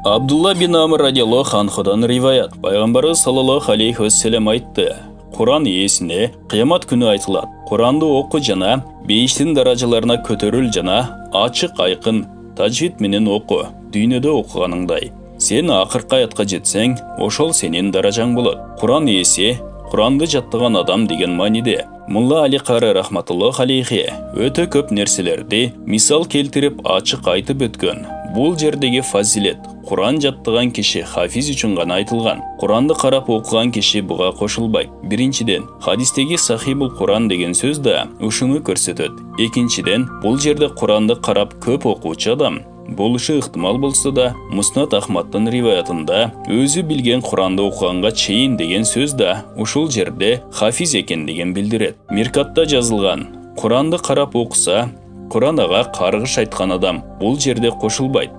Абдулла бин Амр радиаллаху анхудан риваят. Пайғамбарымыз саллаллаху алейхи вассалам айтты: Құран иесіне қиямат күні айтылады. Құранды оқы жана бейіштің даражаларына көтеріл жана ачық айқын таджвид менен оқы. Дүйнөдө оқығаныңдай. Сен ақырқы аятқа жетсең, ошол сенин даражаң болады. Құран иесі Құранды жаттаған адам деген маниде. Мулла Али Қары рахматуллах алейхи өтө көп нерселерди мисал келтирип ачык айтып өткөн. Бул жердеги фазилет Құран жаттаған киши хафиз үчүн гана айтылган. Құранды карап окуган киши буга кошулбайт. Биринчиден, хадистеги сахибул Құран деген сөз да ушуну көрсөтөт. Экинчиден, бул жерде Құранды карап көп окуучу адам болушу ыктымал болсо да, Муснат Ахмадтын риваятында өзү билген Құранды окуганга чейин деген сөз да ушул жерде хафиз экендигин билдирет. Миркатта жазылган: Құранды карап окуса, Құран ага каргыш айткан адам бул жерде кошулбайт.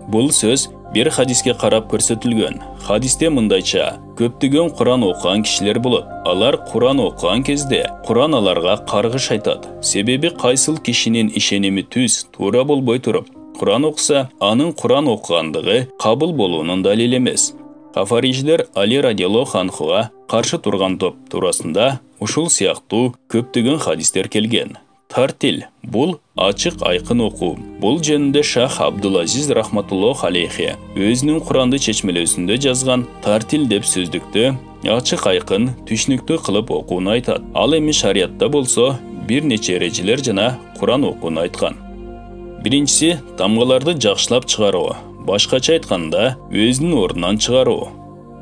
Бул сөз бир хадиске карап көрсөтүлгөн. Хадисте мындайча: көптөгөн Құран окуган кишилер болот. Алар Құран окуган кезде Құран аларга каргыш айтат. Себеби кайсыл кишинин ишеними түз, туура болбой туруп Құран окуса, анын Құран окугандыгы кабыл болуунун далили эмес. Хафариждер Али радиаллаху анхуга каршы турган топ туурасында ушул сыяктуу көптөгөн хадистер келген. Тартил бул ачык айкын окуу. Бул жөнүндө Шах Абдулазиз рахматуллах алейхи өзүнүн Құранды чечмелөөсүндө жазган тартил деп сөздүктү ачык айкын түшүнүктүү кылып окууну айтат. Ал эми шариятта болсо бир нече эрежелер жана Құран окууну айткан. Биринчиси тамгаларды жакшылап чыгаруу, башкача айтканда өзүнүн ордунан чыгаруу.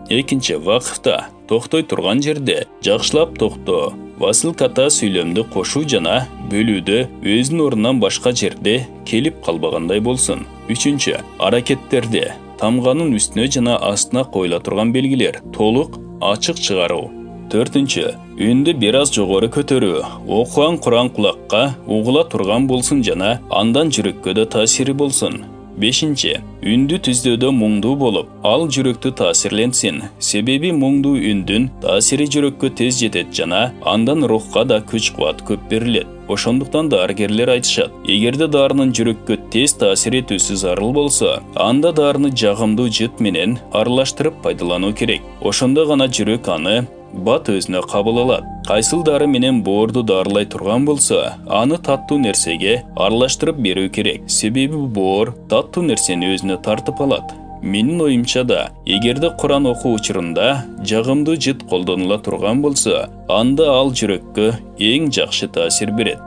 Экинчи, вакыфта токтой турган жерде жакшылап токтоо, васылката сүйлөмдү кошуу жана бөлүүдө өзүнүн ордунан башка жерде келип калбагандай болсун. Үчүнчү, аракеттерде тамганын үстүнө жана астына коюла турган белгилер толук ачык чыгаруу. Төртүнчү, үндү бир аз жогору көтөрүү, окуган Құран кулакка угула турган болсун жана андан жүрөккө да таасири болсун. Бешинчи, үндү түздөөдө муңдуу болуп, ал жүрөктү таасирлентсин. Себеби муңдуу үндүн таасири жүрөккө тез жетет жана андан рухка да күч-кубат көп берилет. Ошондуктан дарыгерлер айтышат: эгерде дарынын жүрөккө тез таасир этүүсү зарыл болсо, анда дарыны жагымдуу жыт менен аралаштырып пайдалануу керек. Ошондо гана жүрөк аны бат өзүнө кабыл алат. Кайсыл дары менен боорду дарылай турган болсо, аны таттуу нерсеге аралаштырып берүү керек. Себеби боор таттуу нерсени өзүнө тартып алат. Менин оюмча да, эгерде Құран окуу учурунда жагымдуу жыт колдонула турган болсо, анда ал жүрөккө эң жакшы таасир берет.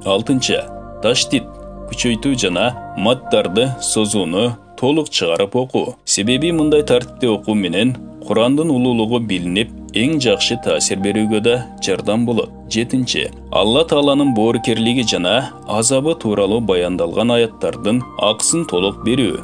Алтынчы, таштит күчөйтүү жана маттарды созууну толук чыгарып окуу. Себеби мындай тартипте окуу менен Құрандын улуулугу билинип, эң жакшы таасир берүүгө да жардам болот. Жетинчи, Алла Тааланын боорукерлиги жана азабы тууралуу баяндалган аяттардын аксын толук берүү.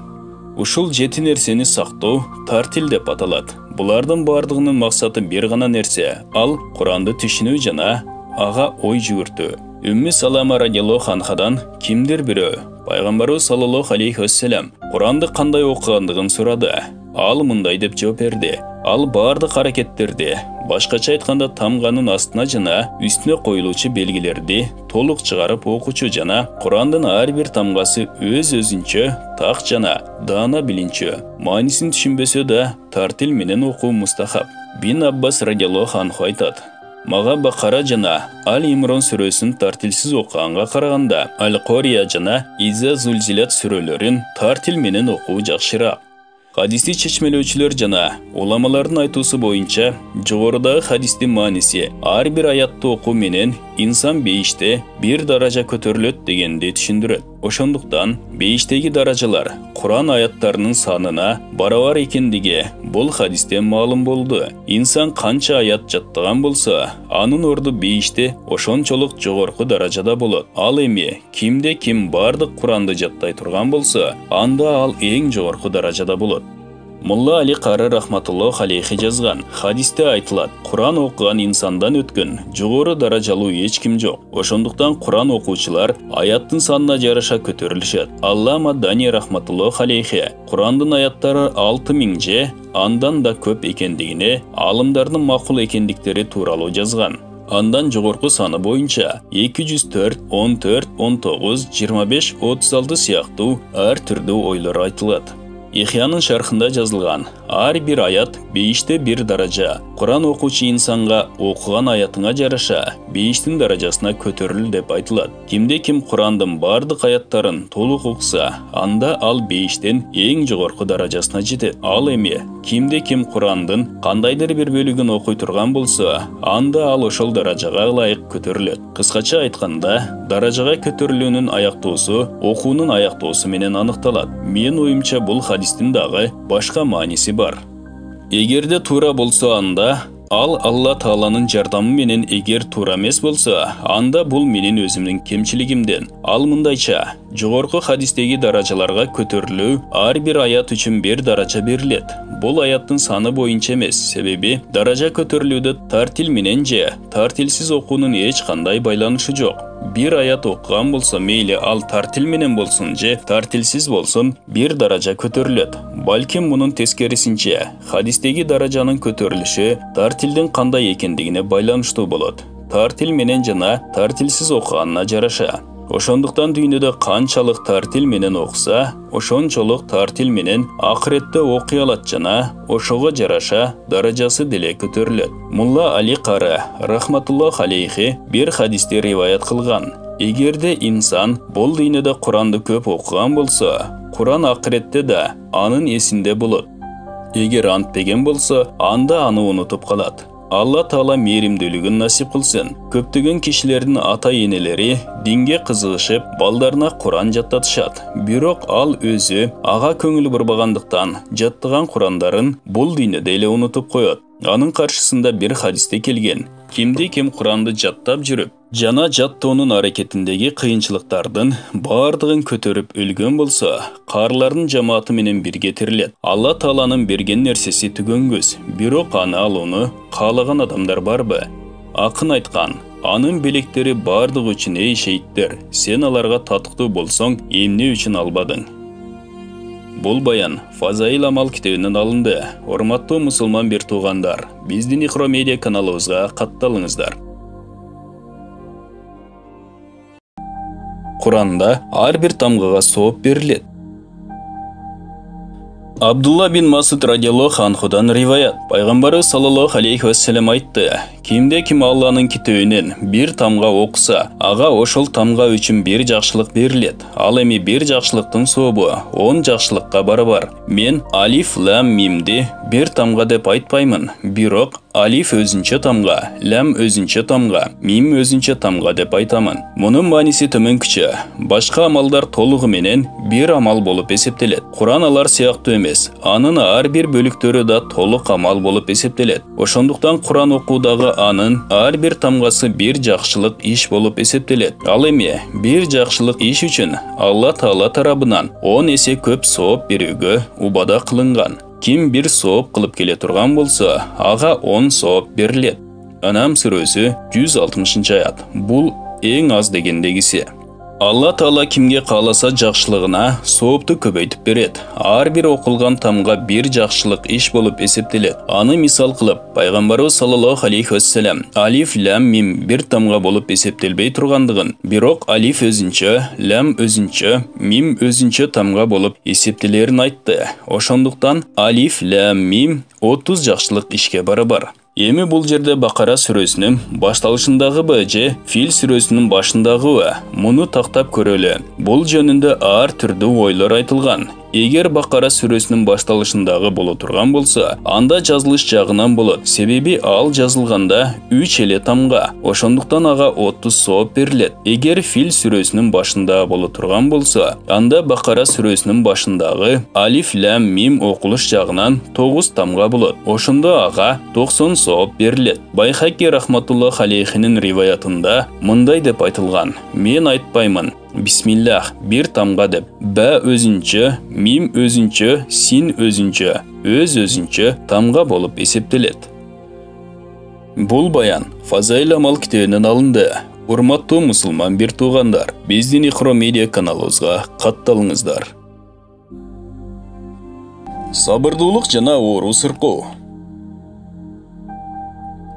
Ушул жети нерсени сактоо тартил деп аталат. Булардын бардыгынын максаты бир гана нерсе, ал Құранды түшүнүү жана ага ой жүгүртүү. Үммү Салама радиаллаху анхадан кимдир бирөө Пайгамбарыбыз саллаллаху алейхи вассалам Құранды кандай окугандыгын сурады. Ал мындай деп жооп берди: ал бардык аракеттерди, башкача айтканда тамганын астына жана үстүнө коюлуучу белгилерди толук чыгарып окуучу жана Құрандын ар бир тамгасы өз-өзүнчө так жана даана билинчү. Маанисин түшүнбөсө да тартил менен окуу мустахаб. Бин Аббас радиаллаху анху айтат: мага Бакара жана Ал-Имрон сүрөсүн тартилсиз окуганга караганда Ал-Кория жана Иза Зулзилат сүрөлөрүн тартил менен окуу жакшыраак. Хадисти чечмелөөчүлөр жана уламалардын айтуусу боюнча, жогорудагы хадистин мааниси ар бир аятты окуу менен инсан бейиште бир даража көтөрүлөт дегенди түшүндүрөт. Ошондуктан бейиштеги даражалар Құран аяттарынын санына барабар экендиги бул хадистен маалым болду. Инсан канча аят жаттаган болсо, анын орду бейиште ошончолук жогорку даражада болот. Ал эми кимде ким бардык Құранды жаттай турган болсо, анда ал эң жогорку даражада болот. Мулла Али Қары рахматуллах алейхи жазган хадисте айтылат: Құран окуган инсандан өткөн жогору даражалуу эч ким жок. Ошондуктан Құран окуучулар аяттын санына жараша көтөрүлүшөт. Аллама Дани рахматуллах алейхи Құрандын аяттары 6000 же андан да көп экендигине алымдардын макул экендиктери тууралуу жазган. Андан жогорку саны боюнча 204, 14, 19, 25, 36 сыяктуу ар түрдүү ойлор айтылат. Ихьянын шархында жазылған. Ар бир аят бейіште бір даража. Құран оқучы инсанға оқыған аятыңа жараша бейіштің даражасына көтеріл деп айтылады. Кимде ким Құрандың бардық аяттарын толық оқыса, анда ал бейіштен ең жоғарғы даражасына жетеді. Ал эме, кимде ким Құрандың қандайдыр бір бөлігін оқый тұрған болса, анда ал ошол даражаға лайық көтеріледі. Қысқаша айтқанда, даражаға көтерілүүнүн аяктоосу окуунун аяктоосу менен аныкталат. Мен оюмча бул хадистин дагы башка мааниси бар. Эгерде туура болсо анда ал Алла Тааланын жардамы менен, эгер туура эмес болсо, анда бул менин өзүмдүн кемчилигимден. Ал мындайча, жогорку хадистеги даражаларга көтөрүлүү ар бир аят үчүн бир даража берилет. Бул аяттын саны боюнча эмес, себеби даража көтөрүлүүдө тартил менен же тартилсиз окуунун эч кандай байланышы жок. Бир аят окуган болсо, мейли ал тартил менен болсун же тартилсиз болсун, бир даража көтөрүлөт. Балким мунун тескерисинче, хадистеги даражанын көтөрүлүшү тартилдин кандай экендигине байланыштуу болот. Тартил менен жана тартилсиз окуганына жараша. Ошондуктан дүйнөдө канчалык тартил менен окуса, ошончолук тартил менен акыретте окуй алат жана ошого жараша даражасы деле көтөрүлөт. Мулла Али Кары рахматуллах алейхи бир хадисте риваят кылган. Эгерде инсан бул дүйнөдө Куранды көп окуган болсо, Куран акыретте да анын эсинде болот. Эгер антпеген болсо, анда аны унутуп калат. Алла Таала мейримдүүлүгүн насип кылсын. Көптөгөн кишилердин ата-энелери динге кызыгышып, балдарына Куран жаттатышат. Бирок ал өзү ага көңүл бурбагандыктан жаттаган Курандарын бул дүйнөдө эле унутуп коет. Анын каршысында бир хадисте келген. Кимде ким Куранды жаттап жүрүп, жана жаттоонун аракетиндеги кыйынчылыктардын бардыгын көтөрүп өлгөн болсо, каарлардын жамааты менен бирге тирилет. Алла Тааланын берген нерсеси түгөнгөс, бирок аны алууну каалаган адамдар барбы? Акын айткан, анын белектери бардыгы үчүн эй шейиттер, сен аларга татыктуу болсоң, эмне үчүн албадың? Бул баян Фазаил Амал китебинен алынды. Урматтуу мусулман бир туугандар, биздин Ихро медиа каналыбызга катталыңыздар. Куранда ар бир тамгага сооп берилет. Абдулла бин Масуд радиаллаху анхудан риваят. Пайгамбарыбыз саллаллаху алейхи вассалам айтты: Кимде ким Алланын китебинен бир тамга окуса, ага ошол тамга үчүн бир жакшылык берилет. Ал эми бир жакшылыктын сообу 10 жакшылыкка барабар. Мен алиф лам мимди бир тамга деп айтпаймын, бирок алиф өзүнчө тамга, лам өзүнчө тамга, мим өзүнчө тамга деп айтамын. Мунун мааниси төмөнкүчө. Башка амалдар толугу менен бир амал болуп эсептелет. Куран алар сыяктуу эмес, анын ар бир бөлүктөрү да толук амал болуп эсептелет. Ошондуктан Куран окуудагы анын ар бир тамгасы бир жакшылык иш болуп эсептелет. Ал эми бир жакшылык иш үчүн Алла Таала тарабынан 10 эсе көп сооп берүүгө убада кылынган. Ким бир сооп кылып келе турган болсо, ага 10 сооп берилет. Анам сүрөсү 160 аят. Бул эң аз дегендегиси. Алла Таала кимге кааласа жакшылыгына соопту көбөйтүп берет. Ар бир окулган тамга бир жакшылык иш болуп эсептелет. Аны мисал кылып, пайгамбарыбыз саллаллаху алейхи вассалам алиф лам мим бир тамга болуп эсептелбей тургандыгын, бирок алиф өзүнчө, лам өзүнчө, мим өзүнчө тамга болуп эсептелерин айтты. Ошондуктан алиф лам мим 30 жакшылык ишке барабар. Эми бул жерде Бакара сүрөсүнүн башталышындагы же Фил сүрөсүнүн башындагы муну тактап көрөлү. Бул жөнүндө ар түрдүү ойлор айтылган. Эгер Бакара сүрөсүнүн башталышындагы боло турган болсо, анда жазылыш жагынан болот. Себеби ал жазылганда 3 эле тамга, ошондуктан ага 30 сооп берилет. Эгер Фил сүрөсүнүн башында боло турган болсо, анда Бакара сүрөсүнүн башындагы алиф лам мим окулуш жагынан 9 тамга болот. Ошондо ага 90 сооп берилет. Байхаки рахматуллах алейхинин риваятында мындай деп айтылган: Мен айтпаймын Бисмиллах бир тамга деп. Бә өзүнчө, мим өзүнчө, син өзүнчө, өзүнчө тамга болуп эсептелет. Бул баян Фазаил Амал китебинен алынды. Урматтуу мусулман бир туугандар, биздин Ихро медиа каналыбызга катталыңыздар. Сабырдуулук жана оору сыркоо.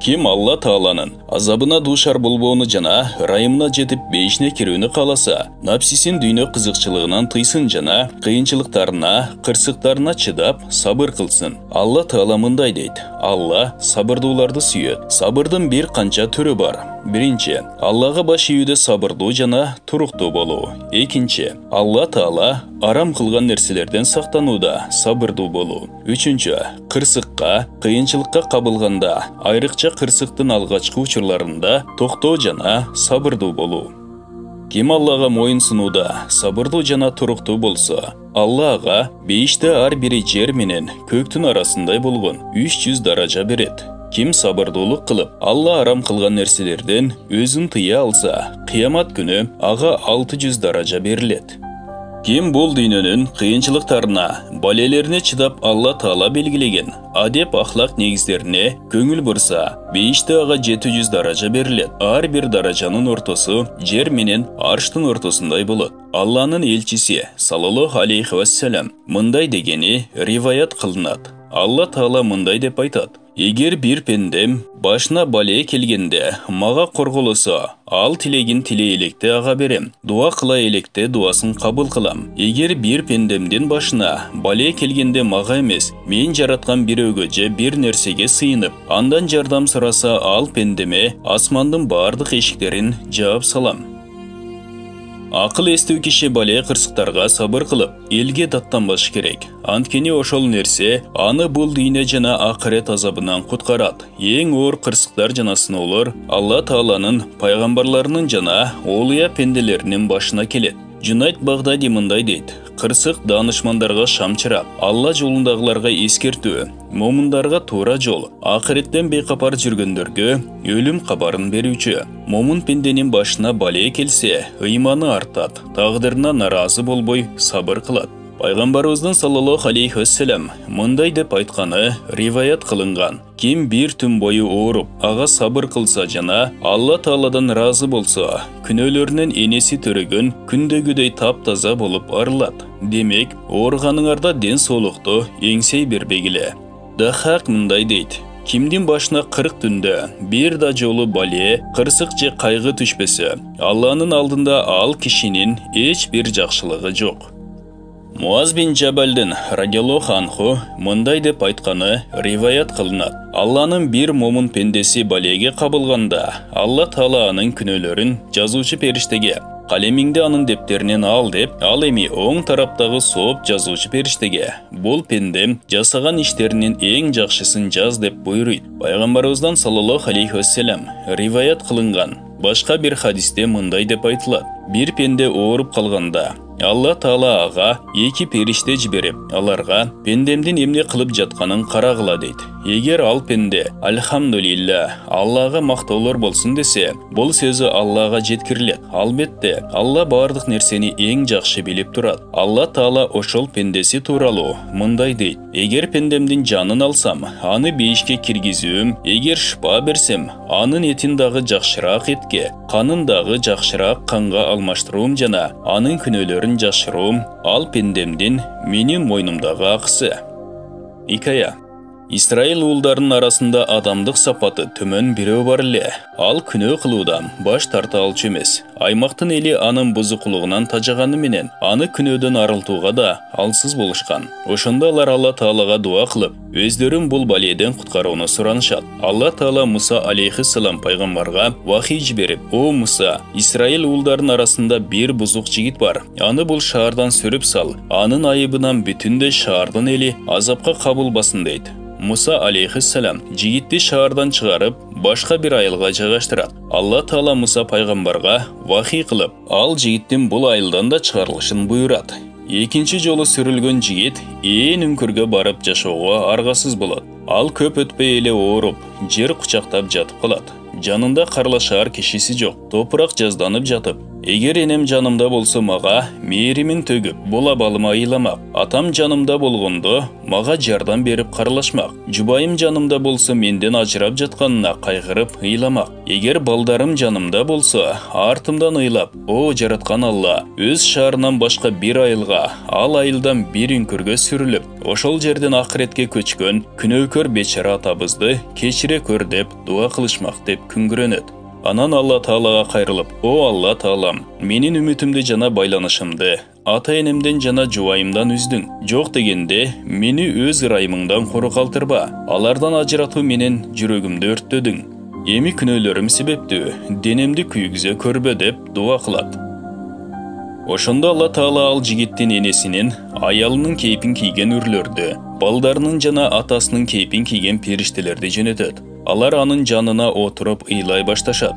Ким Алла Тааланын азабына душар болбоону жана ырайымына жетип бейишине кирүүнү кааласа, напсисин дүйнө кызыкчылыгынан тыйсын жана кыйынчылыктарына, кырсыктарына чыдап сабыр кылсын. Алла Таала мындай дейт: Алла сабырдууларды сүйөт. Сабырдын бир канча түрү бар. Биринчи, Аллага баш ийүүдө сабырдуу жана туруктуу болуу. Экинчи, Алла Таала арам кылган нерселерден сактанууда сабырдуу болуу. Үчүнчү, кырсыкка, кыйынчылыкка кабылганда, айрыкча кырсыктын алгачкы учурларында токтоо жана сабырдуу болуу. Ким Аллага моюн сунууда сабырдуу жана туруктуу болсо, Алла ага бейиште ар бири жер менен көктүн арасындай болгон 300 даража берет. Ким сабырдуулук кылып, Алла арам кылган нерселерден өзүн тыя алса, кыямат күнү ага 600 даража берилет. Ким бул дүйнөнүн кыйынчылыктарына, балелерине чыдап Алла Таала белгилеген адеп ахлак негиздерине көңүл бурса, бейиште ага 700 даража берилет. Ар бир даражанын ортосу жер менен арштын ортосундай болот. Алланын элчиси саллаллаху алейхи вассалам мындай дегени риваят кылынат. Алла Таала мындай деп айтат: Эгер бир пендем башына бале келгенде мага корголосо, ал тилегин тилей электе ага берем. Дуа кыла электе дуасын кабыл кылам. Эгер бир пендемдин башына бале келгенде мага эмес, мен жараткан бирөөгө же бир нерсеге сыйынып, андан жардам сураса, ал пендеме асмандын бардык эшиктерин жаап салам. Акыл эстүү киши бале кырсыктарга сабыр кылып, элге даттанбаш керек. Анткени ошол нерсе аны бул дүйнө жана акырет азабынан куткарат. Эң оор кырсыктар жана сыноолор Алла Тааланын пайгамбарларынын жана олуя пенделеринин башына келет. Жунайт Багдади мындай дейт: кырсык данышмандарга шамчырак, Алла жолундагыларга эскертүү, момундарга туура жол, акыреттен бейкапар жүргөндөргө өлүм кабарын берүүчү. Момун пенденин башына бале келсе, ыйманы артат, тагдырына наразы болбой сабыр кылат. Пайгамбарыбыздын саллаллаху алейхи вассалам мындай деп айтканы риваят кылынган: ким бир түн бою ооруп, ага сабыр кылса жана Алла Тааладан разы болсо, күнөөлөрүнөн энеси төрөгөн күндөгүдөй таптаза болуп арылат. Демек, ооруганыңарда ден соолукту эңсей бербегиле. Дахак мындай дейт: кимдин башына 40 түндө бир да жолу бале, кырсык же кайгы түшпөсө, Алланын алдында ал кишинин эч бир жакшылыгы жок. Муаз бин Джабалдын радиаллаху анху мындай деп айтканы риваят кылынат: Алланын бир момун пендеси балеге кабылганда, Алла Таала анын күнөөлөрүн жазуучу периштеге: калемиңди анын дептеринен ал деп, ал эми оң тараптагы сооп жазуучу периштеге: бул пендем жасаган иштеринин эң жакшысын жаз деп буйруйт. Пайгамбарыбыздан саллаллаху алейхи вассалам риваят кылынган башка бир хадисте мындай деп айтылат: бир пенде ооруп калганда, Алла Таала ага 2 периште жиберип, аларга пендемдин эмне кылып жатканын карагыла дейт. Эгер ал пенде альхамдулилля, Аллага мактоолор болсун десе, бул сөзү Аллага жеткирилет. Албетте, Алла бардык нерсени эң жакшы билип турат. Алла Таала ошол пендеси тууралуу мындай дейт: эгер пендемдин жанын алсам, аны бейишке киргизүүм, эгер шыпа берсем, анын этин дагы жакшыраак этке, канын дагы жакшыраак канга алмаштыруум жана анын күнөөлөрүн жашыруум ал пендемдин менин мойнумдагы акысы. Икая. Исраил уулдарынын арасында адамдык сапаты төмөн бирөө бар эле. Ал күнөө кылуудан баш тарта алчу эмес. Аймактын эли анын бузукулугунан тажаганы менен аны күнөөдөн арылтууга да алсыз болушкан. Ошондо алар Алла Таалага дуа кылып, өздөрүн бул баледен куткарууну суранышат. Алла Таала Муса алейхиссалам пайгамбарга вахий жиберип: "О Муса, Исраил уулдарынын арасында бир бузук жигит бар. Аны бул шаардан сүрүп сал. Анын айыбынан бүтүндөй шаардын эли азапка кабылбасын" дейт. Муса алейхиссалам жигитти шаардан чыгарып, башка бир айылга жайгаштырат. Алла Таала Муса пайгамбарга вахий кылып, ал жигиттин бул айылдан да чыгарылышын буйрат. Экинчи жолу сүрүлгөн жигит ээн үңкүргө барып жашоого аргасыз болот. Ал көп өтпөй эле ооруп, жер кучактап жатып калат. Жанында карлашаар кишиси жок. Топурак жазданып жатып, Егер енем жанымда болса маға, мейірімін төгіп, бола балыма айламақ. Атам жанымда болғанды, маға жардан беріп қаралашмақ. Жұбайым жанымда болса, менден ажырап жатқанына қайғырып ыйламақ. Егер балдарым жанымда болса, артымдан ыйлап, о жаратқан Алла, өз шарынан башқа бір айылға, ал айылдан бір үңкірге сүріліп, ошол жерден ақыретке көчкөн күнөөкөр бечара атабызды кечире көр деп дуа кылышмак деп күңгүрөнөт. Анан Алла Таалага кайрылып, о Алла Таалам, менин үмүтүмдү жана байланышымды ата-энемден жана жубайымдан үздүң. Жок дегенде, мени өз ырайымыңдан кору калтырба. Алардан ажыратуу менен жүрөгүмдү өрттөдүң. Эми күнөөлөрүм себептүү, денемди күйгүзө көрбө деп дуа кылат. Ошондо Алла Таала ал жигиттин энесинин, аялынын кейпин кийген үрлөрдү, балдарынын жана атасынын кейпин кийген периштелерди жөнөтөт. Алар анын жанына отуруп ыйлай башташат.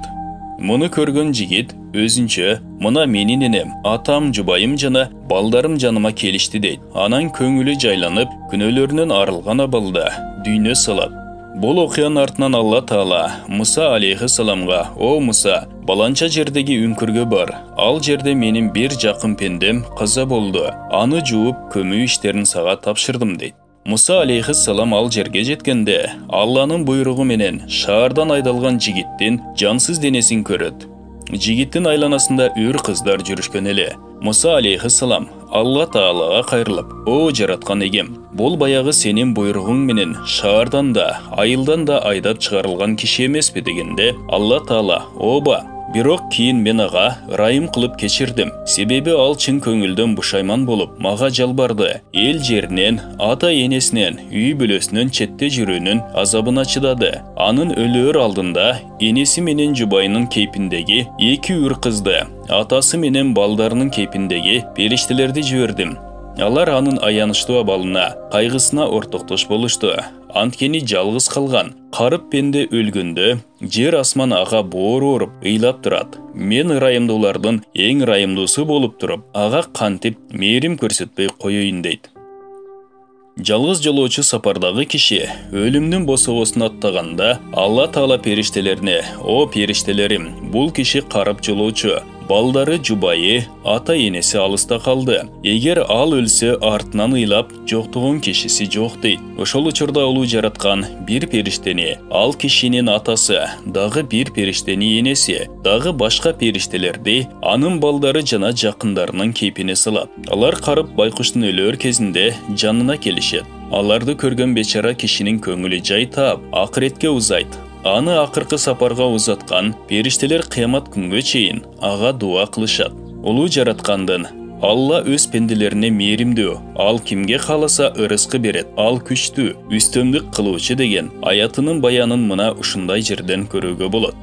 Муну көргөн жигит өзүнчө, мына менин энем, атам, жубайым жана балдарым жаныма келишти дейт. Анан көңүлү жайланып, күнөөлөрүнөн арылган абалда дүйнө салат. Бул окуянын артынан Алла Таала Муса алейхиссаламга, о Муса, баланча жердеги үңкүргө бар. Ал жерде менин бир жакын пендем каза болду. Аны жууп, көмүү иштерин сага тапшырдым дейт. Муса алейхиссалам ал жерге жеткенде, Алланын буйругу менен шаардан айдалган жигиттин жансыз денесин көрөт. Жигиттин айланасында үр кыздар жүрүшкөн эле. Муса алейхиссалам Алла Таалага кайрылып, о жараткан эгем, бул баягы сенин буйругуң менен шаардан да, айылдан да айдап чыгарылган киши эмеспи дегенде, Алла Таала, оба, бирок кийин мен ага ырайым кылып кечирдим. Себеби ал чын көңүлдөн бушайман болуп, мага жалбарды. Эл жеринен, ата-энесинен, үй бүлөсүнөн четте жүрүүнүн азабына чыдады. Анын өлөөр алдында энеси менен жубайынын кейпиндеги эки үр кызды, атасы менен балдарынын кейпиндеги периштелерди жибердим. Алар анын аянычтуу абалына, кайгысына ортоктош болушту. Анткени жалгыз калган, карып пенде өлгөндө, жер асман ага боор оруп, ыйлап турат. Мен ырайымдуулардын эң ырайымдуусу болуп туруп, ага кантип мээрим көрсөтпөй коеюн дейт. Жалгыз жолоочу сапардагы киши өлүмдүн босогосун аттаганда, Алла Таала периштелерине, о периштелерим, бул киши карып жолоочу, балдары, жубайы, ата-энеси алыста калды. Эгер ал өлсө, артынан ыйлап, жоктугун кишиси жок дейт. Ошол учурда улуу жараткан бир периштени, ал кишинин атасы, дагы бир периштени энеси, дагы башка периштелерди анын балдары жана жакындарынын кейпине салат. Алар карып байкуштун өлөөр кезинде жанына келишет. Аларды көргөн бечара кишинин көңүлү жай таап, акыретке узайт. Аны акыркы сапарга узаткан периштелер кыямат күнгө чейин ага дуа кылышат. Улуу жараткандын Алла өз пенделерине мээримдүү, ал кимге кааласа ырыскы берет, ал күчтүү, үстөмдүк кылуучу деген аятынын баянын мына ушундай жерден көрүүгө болот.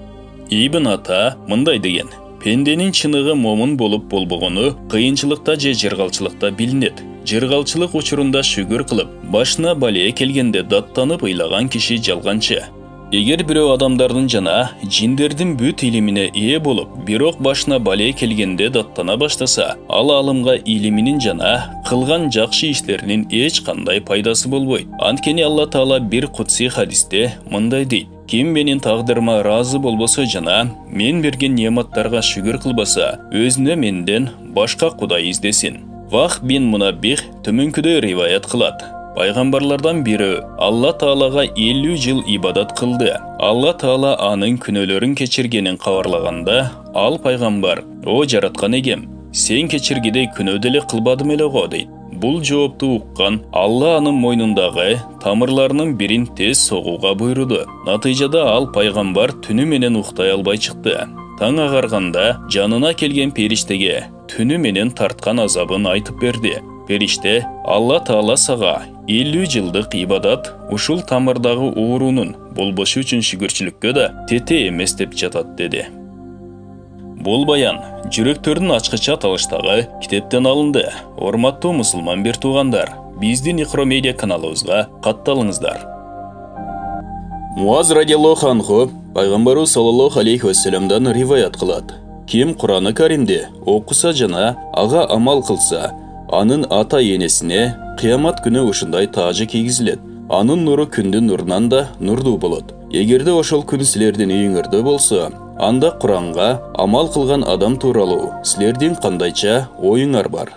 Ибн Ата мындай деген: пенденин чыныгы момун болуп болбогону кыйынчылыкта же жыргалчылыкта билинет. Жыргалчылык учурунда шүгүр кылып, башына балее келгенде даттанып ыйлаган киши жалганчы. Эгер бирөө адамдардын жана жиндердин бүт илимине ээ болуп, бирок башына балее келгенде даттана баштаса, ал алымга илиминин жана кылган жакшы иштеринин эч кандай пайдасы болбойт. Анткени Алла Таала бир кутси хадисте мындай дейт: ким менин тагдырыма ыраазы болбосо жана мен берген неаматтарга шүгүр кылбаса, өзүнө менден башка кудай издесин. Вах бин Мунаббих төмөнкүдөй риваят кылат. Пайгамбарлардан бири Алла Таалага 50 жыл ибадат кылды. Алла Таала анын күнөөлөрүн кечиргенин кабарлаганда, ал пайгамбар: "О жараткан эгем, сен кечиргидей күнөө деле кылбадым эле го" дейт. Бул жоопту уккан Алла анын мойнундагы тамырларынын бирин тез согууга буйруду. Натыйжада ал пайгамбар түнү менен уктай албай чыкты. Таң агарганда жанына келген периштеге түнү менен тарткан азабын айтып берди. Периште: Алла Таала сага 50 жылдык ибадат ушул тамырдагы оорунун болбошу үчүн шүгүрчүлүккө да тете эмес деп жатат деди. Бул баян жүрөктөрдүн ачкыча аталыштагы китептен алынды. Урматтуу мусулман бир туугандар, биздин Икро медиа каналыбызга катталыңыздар. Муаз радиаллаху анху пайгамбарыбыз саллаллаху алейхи вассаламдан риваят кылат: ким Кур'аны Каримди окуса жана ага амал кылса, анын ата-энесине кыямат күнү ушундай таажы кийгизилет. Анын нуру күндүн нурунан да нурдуу болот. Эгерде ошол күн силердин үйүңөрдө болсо, анда Құранға амал қылған адам туралы сілерден қандайча ойыңар бар?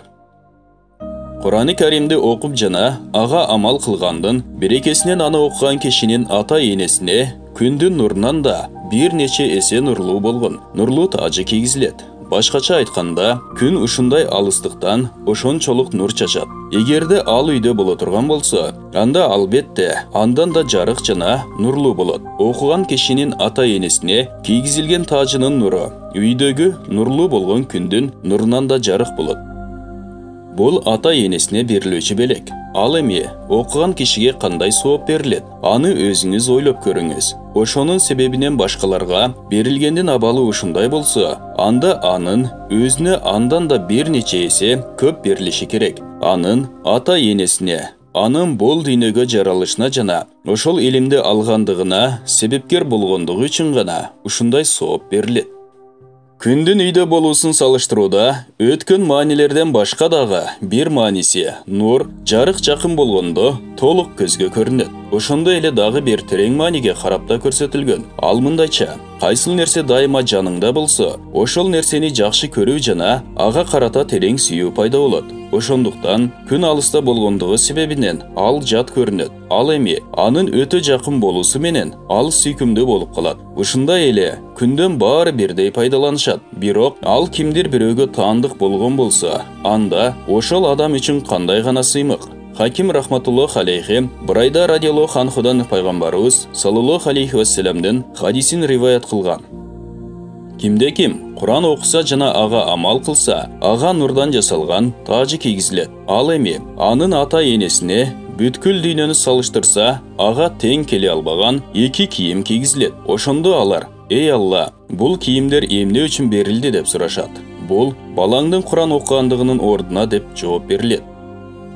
Құраны Кәримді оқып жана аға амал қылғандың берекесінен аны оқыған кешінен ата енесіне күндің нұрынан да bir нече есе нұрлы болғын, нұрлы тажы кигізілет. Башқача айтқанда, күн ұшындай алыстықтан ошончолық нұр чачат. Егерде ал үйде бола тұрған болса, анда албетте, андан да жарық жана нұрлы болот. Оқыған кешінен ата енесіне кигізілген тажының нұры, үйдегі нұрлы болған күндің нұрынан да жарық болот. Бұл ата енесіне берілуші белек. Ал эми, оқыған кишиге қандай сооп берилет? Аны өзіңіз ойлап көріңіз. Ошонун себебинен башкаларга берилгендин абалы ушундай болса, анда анын өзүнө андан да bir нече эсе көп берилиши керек. Анын ата енесине, анын бул дүйнөгө жаралышына жана ошол илимди алгандыгына себепкер болгондугу үчүн гана ушундай сооп берилет. Күндүн үйдө болуусун салыштырууда өткөн маанилерден башка дагы bir мааниси нур, жарык жакын болгондо толук көзгө көрүнөт. Ошондой эле дагы bir терең мааниге карап да көрсөтүлгөн. Ал мындайча, кайсыл нерсе дайыма жаныңда болсо, ошол нерсени жакшы көрүү жана ага карата терең сүйүү пайда болот. Ошондуктан күн алыста болгондугу себебинен ал жат көрүнөт. Ал эми анын өтө жакын болуусу менен ал сүйкүмдүү болуп калат. Ушундай эле күндөн баары бирдей пайдаланышат. Бирок ал кимдир бирөөгө таандык болгон болсо, анда ошол адам үчүн кандай гана сыймык. Хаким рахматуллах алейхи Бурайда радиаллаху анхудан пайгамбарыбыз саллаллаху алейхи вассаламдын хадисин риваят кылган. Кимде ким Куран окуса жана ага амал кылса, ага нурдан жасалган тажы кийгизилет. Ал эми анын ата энесине бүткүл дүйнөнү салыштырса, ага тең келе албаган эки кийим кийгизилет. Ошондо алар: "Эй Алла, бул кийимдер эмне үчүн берилди?" деп сурашат. Бул балаңдын Куран окугандыгынын ордуна деп жооп берилет.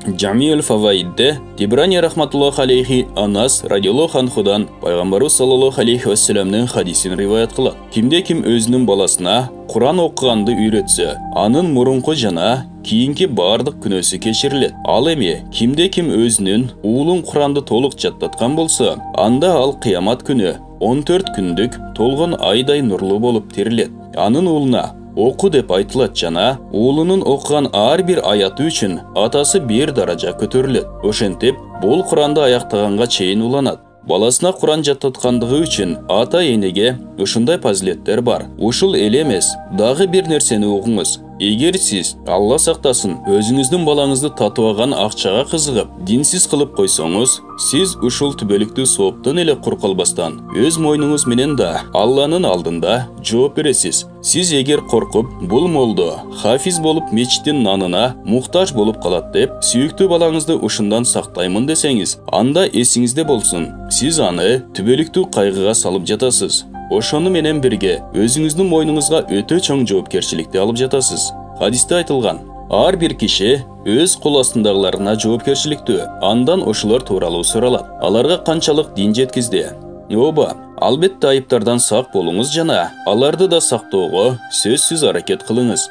Джамиул Фаваидде Тибрани рахматуллах алейхи Анас радиаллаху анхудан пайгамбарыбыз саллаллаху алейхи вассаламдын хадисин риваят кылат. Кимде ким өзүнүн баласына Куран окуганды үйрөтсө, анын мурунку жана кийинки бардык күнөөсү кечирилет. Ал эми кимде ким өзүнүн уулун Куранды толук жаттаткан болсо, анда ал кыямат күнү 14 күндүк толгон айдай нурлуу болуп тирилет. Анын уулуна оқу деп айтылат жана уулунун окуган ар бир аяты үчүн атасы bir даража көтөрүлөт. Ошентип, бул Куранды аяктаганга чейин уланат. Баласына Куран жаттаткандыгы үчүн ата энеге ушундай фазилеттер бар. Ушул эле эмес, дагы бир нерсени угуңуз. Эгер сиз, Алла сактасын, өзүңүздүн балаңызды татыбаган акчага кызыгып, динсиз кылып койсоңуз, сиз ушул түбөлүктүү сооптон эле кур калбастан, өз мойнуңуз менен да Алланын алдында жооп бересиз. Сиз эгер коркуп, бул молдо, хафиз болуп мечиттин нанына муктаж болуп калат деп, сүйүктүү балаңызды ушундан сактаймын десеңиз, анда эсиңизде болсун, сиз аны түбөлүктүү кайгыга салып жатасыз. Ошону менен бирге өзүңүздүн мойнуңузга өтө чоң жоопкерчиликти алып жатасыз. Хадисте айтылган: ар бир киши өз кол астындагыларына жоопкерчиликтүү. Андан ошолор тууралуу суралат. Аларга канчалык дин жеткизди? Оба, албетте айыптардан сак болуңуз жана аларды да сактоого сөзсүз аракет кылыңыз.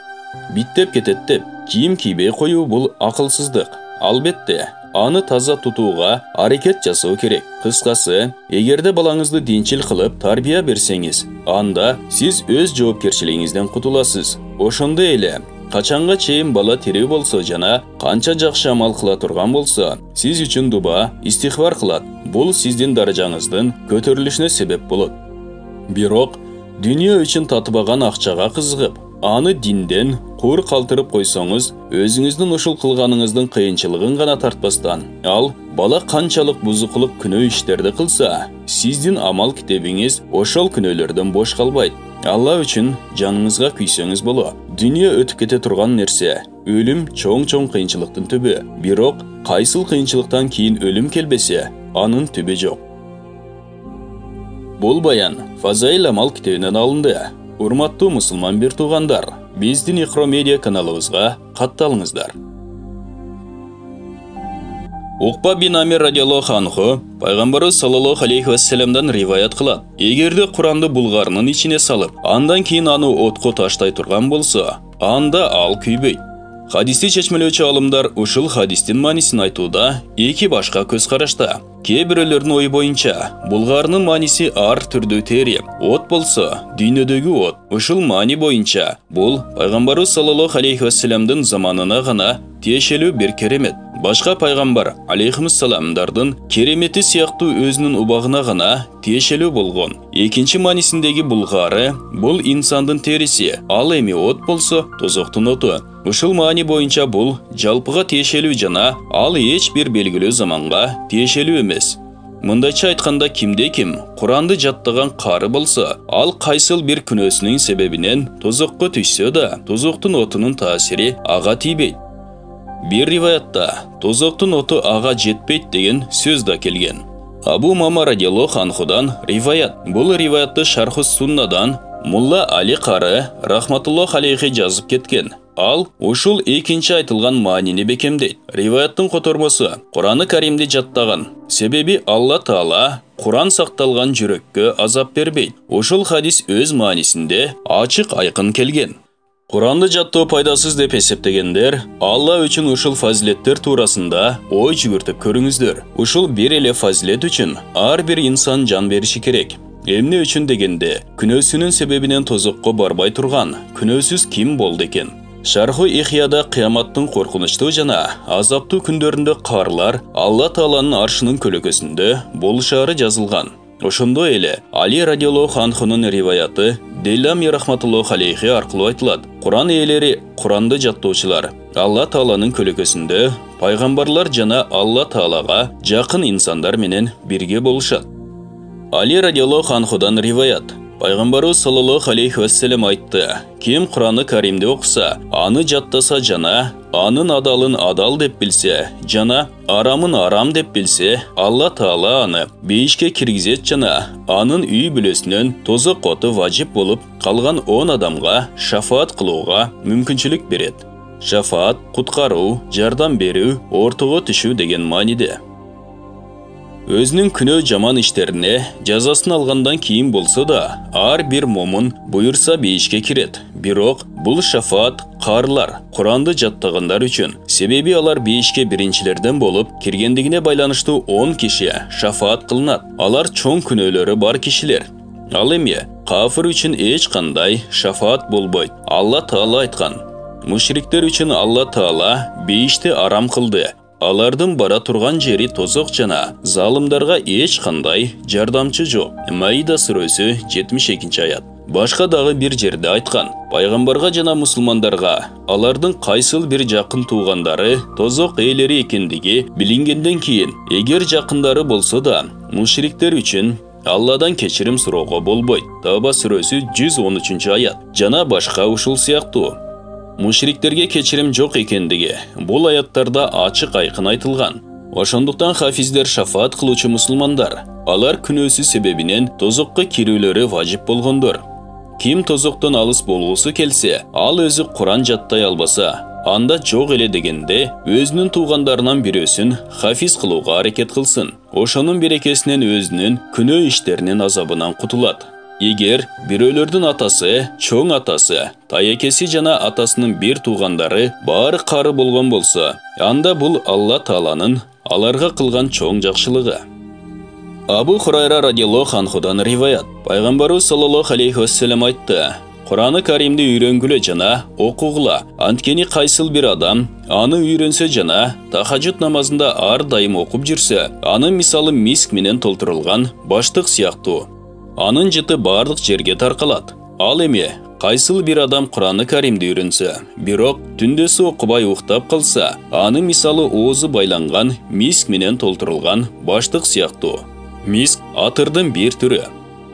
Биттеп кетет деп кийим кийбей коюу бул акылсыздык. Албетте аны таза тутууга аракет жасоо керек. Кыскасы, эгерде балаңызды динчил кылып тарбия берсеңиз, анда сиз өз жоопкерчилигиңизден кутуласыз. Ошондой эле, качанга чейин бала тирүү болсо жана канча жакшы амал кыла турган болсо, сиз үчүн дуба, истихбар кылат. Бул сиздин даражаңыздын көтөрүлүшүнө себеп болот. Бирок, дүйнө үчүн татыбаган акчага кызыгып, аны динден кур калтырып койсоңуз, өзүңүздүн ушул кылганыңыздын кыйынчылыгын гана тартпастан, ал бала канчалык бузукулук күнөө иштерди кылса, сиздин амал китебиңиз ошол күнөөлөрдөн бош калбайт. Алла үчүн жаныңызга күйсөңүз болот. Дүйнө өтүп кете турган нерсе, өлүм чоң кыйынчылыктын түбү. Бирок, кайсыл кыйынчылыктан кийин өлүм келбесе, анын түбү жок. Бул баян Фазаил амал китебинен алынды. Урматтуу мусулман бир туугандар, биздин Ихро медиа каналыбызга катталыңыздар. Уқба бин Амир радиаллаху анху пайгамбарыбыз саллаллаху алейхи вассаламдан риваят кылат. Эгерде Куранды булгарынын ичине салып, андан кийин аны отко таштай турган болсо, анда ал күйбөйт. Хадисти чечмелөөчү алымдар ушул хадистин маанисин айтууда эки башка көз карашта. Кээ бирөөлөрдүн ою боюнча, булгарынын мааниси ар түрдүү тере. От болсо, дүйнөдөгү от. Ушул маани боюнча, бул пайгамбарыбыз саллаллаху алейхи вассаламдын заманына гана тиешелүү бир керемет. Башка пайгамбар алейхимуссаламдардын керемети сыяктуу өзүнүн убагына гана тиешелүү болгон. Экинчи маанисиндеги булгары бул инсандын териси, ал эми от болсо тозоктун оту. Ушул маани боюнча бул жалпыга тиешелүү жана ал эч бир белгилүү заманга тиешелүү эмес. Мындайча айтканда кимде-ким Куранды жаттаган кары болсо, ал кайсыл бир күнөөсүнүн себебинен тозокко түшсө да, тозоктун отунун таасири ага тийбейт. Bir rivayatта тозоктун оту ага жетпейт деген сөз да келген. Абу Мама радиаллаху анхудан риваят. Бул риваятты Шархус Суннадан Мулла Али кары рахматуллах алейхи жазып кеткен. Ал ушул экинчи айтылган маанини бекемдейт. Риваяттын котормосу Кураны Каримди жаттаган. Себеби Алла Таала Куран сакталган жүрөккө азап бербейт. Ушул хадис өз маанисинде ачык айкын келген. Куранды жаттоо пайдасыз деп эсептегендер, Алла үчүн ушул фазилеттер туурасында ой жүгүртүп көрүңүздөр. Ушул бир эле фазилет үчүн ар бир инсан жан бериши керек. Эмне үчүн дегенде, күнөөсүнүн себебинен тозокко барбай турган күнөөсүз ким болду экен? Шарху Ихияда кыяматтын коркунучтуу жана азаптуу күндөрүндө карлар Алла Тааланын аршынын көлөкөсүндө болушары жазылган. Ошондой эле Али радиаллаху анхунун риваяты Делами рахматуллаху алейхи аркылуу айтылат. Куран ээлери, Куранды жаттоочулар Алла Тааланын көлөкөсүндө пайгамбарлар жана Алла Таалага жакын инсандар менен бирге болушат. Али радиаллаху анхудан риваят. Пайгамбарыбыз саллаллаху алейхи вассалам айтты: Ким Кураны Каримди окуса, аны жаттаса жана анын адалын адал деп билсе, жана арамын арам деп билсе, Алла Таала аны бейишке киргизет жана анын үй бүлөсүнөн тозок оту важип болуп калган 10 адамга шафаат кылууга мүмкүнчүлүк берет. Шафаат, куткаруу, жардам берүү, ортого түшүү деген мааниде. Өзүнүн күнөө жаман иштерине жазасын алгандан кийин болсо да, ар бир момун буйрса бейишке кирет. Бирок бул шафаат карлар, Куранды жаттагандар үчүн. Себеби алар бейишке биринчилерден болуп киргендигине байланыштуу 10 киши шафаат кылынат. Алар чоң күнөөлөрү бар кишилер. Ал эми кафир үчүн эч кандай шафаат болбойт. Алла Таала айткан: Мушриктер үчүн Алла Таала бейишти арам кылды. Алардын бара турган жери тозок жана залымдарга эч кандай жардамчы жок. Маида сүрөсү 72 аят. Башка дагы бир жерде айткан: пайгамбарга жана мусулмандарга алардын кайсыл бир жакын туугандары тозок ээлери экендиги билингенден кийин, эгер жакындары болсо да, мушриктер үчүн Алладан кечирим суроого болбойт. Таба сүрөсү 113 аят. Жана башка ушул сыяктуу. Мушриктерге кечирим жок экендиги бул аяттарда ачык айкын айтылган. Ошондуктан хафиздер шафаат кылуучу мусулмандар, алар күнөөсү себебинен тозокко кирүүлөрү важип болгондор. Ким тозоктон алыс болгусу келсе, ал өзү Куран жаттай албаса, анда жок эле дегенде өзүнүн туугандарынан бирөөсүн хафиз кылууга аракет кылсын. Ошонун берекесинен өзүнүн күнөө иштеринин азабынан кутулат. Егер бирөөлөрдүн атасы, чоң атасы, таякеси жана атасынын бир туугандары баары кары болгон болсо, анда бул Алла Тааланын аларга кылган чоң жакшылыгы. Абу Хурайра радиаллаху анхудан риваят. Пайгамбарыбыз саллаллаху алейхи вассалам айтты: Кураны Каримди үйрөнгүлө жана окугула. Анткени кайсыл бир адам аны үйрөнсө жана тахажжуд намазында ар дайым окуп жүрсө, анын мисалы миск менен толтурулган баштык сыяктуу. Анын жыты бардык жерге таркалат. Ал эми кайсыл бир адам Кураны Каримди үйрөнсө, бирок түндөсү окубай уктап калса, анын мисалы оозу байланган миск менен толтурулган баштык сыяктуу. Миск атырдын бир түрү.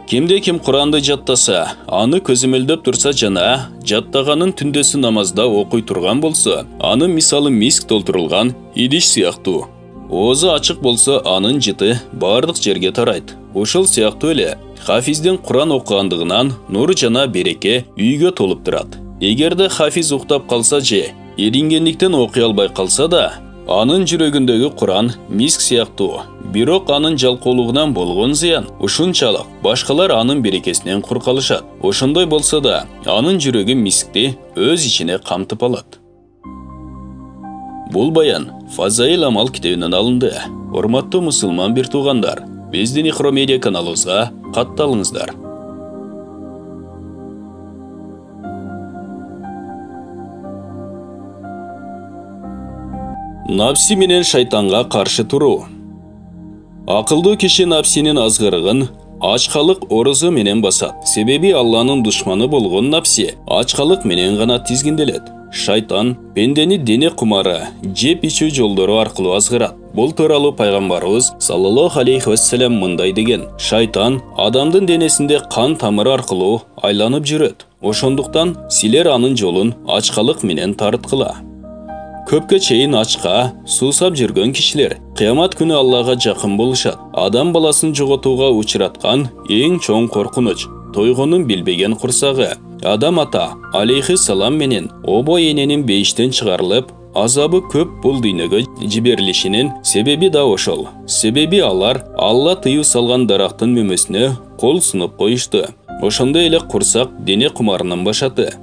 Кимде-ким Куранды жаттаса, аны көзөмөлдөп турса жана жаттаганын түндөсү намазда окуй турган болсо, анын мисалы миск толтурулган идиш сыяктуу. Оозу ачык болсо, анын жыты бардык жерге тарайт. Ушул сыяктуу эле хафиздин Куран окугандыгынан нур жана береке үйгө толуп турат. Эгерде хафиз уктап калса же эрингендиктен окуй албай калса да, анын жүрөгүндөгү Куран миск сыяктуу. Бирок анын жалкоолугунан болгон зыян ушунчалык, башкалар анын берекесинен кур калышат. Ошондой болсо да, анын жүрөгү мискти өз ичине камтып алат. Бул баян Фазаил Амал китебинен алынды. Урматтуу мусулман бир туугандар, биздин Ихро медиа каналыбызга катталыңыздар. Напси менен шайтанга каршы туруу. Акылдуу киши напсинин азгырыгын ачкалык орозо менен басат. Себеби Алланын душманы болгон напси ачкалык менен гана тизгинделет. Шайтан пендени дене кумары, жеп ичүү жолдору аркылуу азгырат. Бул тууралуу пайгамбарыбыз саллаллаху алейхи вассалам мындай деген: шайтан адамдын денесинде кан тамыры аркылуу айланып жүрөт. Ошондуктан силер анын жолун ачкалык менен тарткыла. Көпкө чейин ачка, суусап жүргөн кишилер кыямат күнү Аллага жакын болушат. Адам баласын жоготууга учураткан эң чоң коркунуч тойгонун билбеген курсагы. Адам ата алейхиссалам менен обо эненин бейиштен чыгарылып, азабы көп бул дүйнөгө жиберилишинин себеби да ошол. Себеби алар Алла тыюу салган дарактын мөмөсүнө кол сунуп коюшту. Ошондой эле курсак дене кумарынын башаты.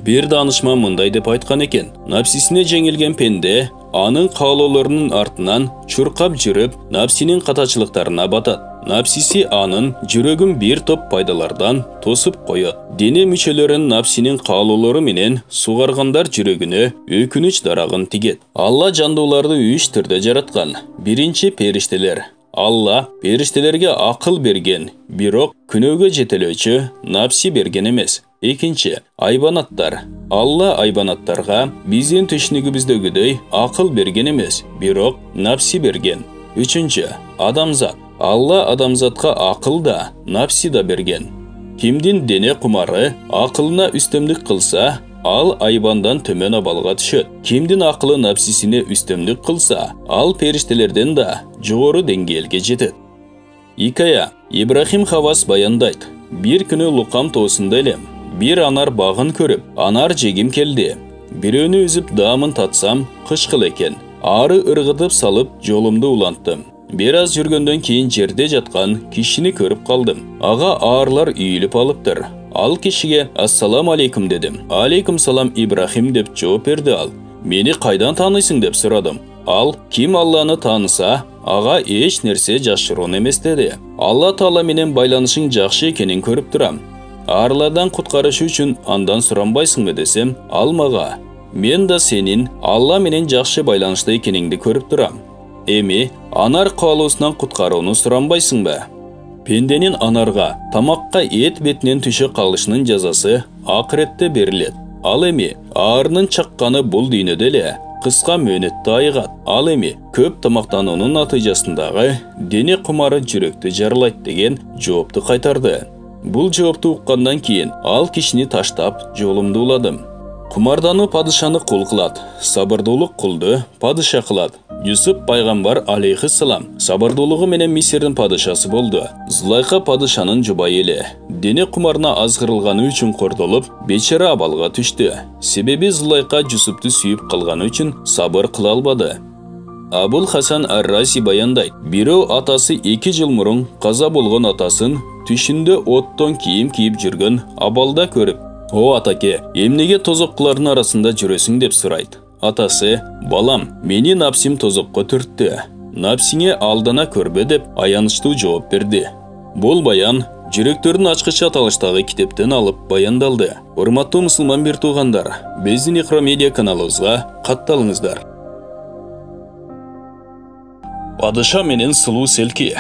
Бир данышман мындай деп айткан экен: напсисине жеңилген пенде анын каалоолорунун артынан чуркап жүрүп, напсинин катачылыктарына батат. Напсиси анын жүрөгүн бир топ пайдалардан тосуп коет. Дене мүчөлөрүн напсинин каалоолору менен сугаргандар жүрөгүнө өкүнүч дарагын тигет. Алла жандууларды 3 түрдө жараткан. Биринчи, периштелер. Алла периштелерге акыл берген, бирок күнөөгө жетелөөчү напси берген эмес. Экинчи, айбанаттар. Алла айбанаттарга биздин түшүнүгүбүздөгүдөй акыл берген эмес, бирок напси берген. Үчүнчү, адамзат. Алла адамзатка акыл да, напси да берген. Кимдин дене кумары акылына үстөмдүк кылса, ал айбандан төмөн абалга түшөт. Кимдин акылы напсисине үстөмдүк кылса, ал периштелерден да жогору деңгээлге жетет. Икая Ибрахим Хавас баяндайт: бир күнү Лукам тоосунда элем. Бир анар багын көрүп, анар жегим келди. Бирөөнү үзүп даамын татсам, кышкыл экен. Ары ыргытып салып жолумду уланттым. Бир аз жүргөндөн кийин жерде жаткан кишини көрүп калдым. Ага аарылар үйүлүп алыптыр. Ал кишиге ассаламу алейкум дедим. Алейкум салам Ибрахим деп жооп берди ал. Мени кайдан тааныйсың деп сурадым. Ал ким Алланы тааныса, ага эч нерсе жашыруун эмес деди. Алла Таала менен байланышың жакшы экенин көрүп турам. Аарылардан куткарыш үчүн андан суранбайсыңбы десем, ал мага: мен да сенин Алла менен жакшы байланышта экениңди көрүп турам. Эми анар каалоосунан куткарууну суранбайсыңбы? Пенденин анарга, тамакка эт бетинен түшө калышынын жазасы акыретте берилет. Ал эми аарынын чакканы бул дүйнөдө эле кыска мөөнөттө айыгат. Ал эми көп тамактануунун натыйжасындагы дене кумары жүрөктү жаралайт деген жоопту кайтарды. Бул жоопту уккандан кийин ал кишини таштап жолумду уладым. Кумардануу падышаны кул кылат, сабырдуулук кулду падыша кылат. Юсуп пайгамбар алейхиссалам сабырдуулугу менен Мисирдин падышасы болду. Зулайка падышанын жубайы эле дене кумарына азгырылганы үчүн кордолуп, бечара абалга түштү. Себеби Зулайка Юсупту сүйүп калганы үчүн сабыр кыла албады. Абул Хасан ар-Рази баяндайт: бирөө атасы 2 жыл мурун каза болгон атасын түшүндө оттон кийим кийип жүргөн абалда көрүп: о атаке, эмнеге тозоккулардын арасында жүрөсүң деп сурайт. Атасы: балам, мени напсим тозокко түрттү. Напсиңе алдана көрбө деп аянычтуу жооп берди. Бул баян жүрөктөрдүн ачкычы аталыштагы китептен алып баяндалды. Урматтуу мусулман бир туугандар, биздин Ихро медиа каналыбызга катталыңыздар. Падыша менен сулуу селки.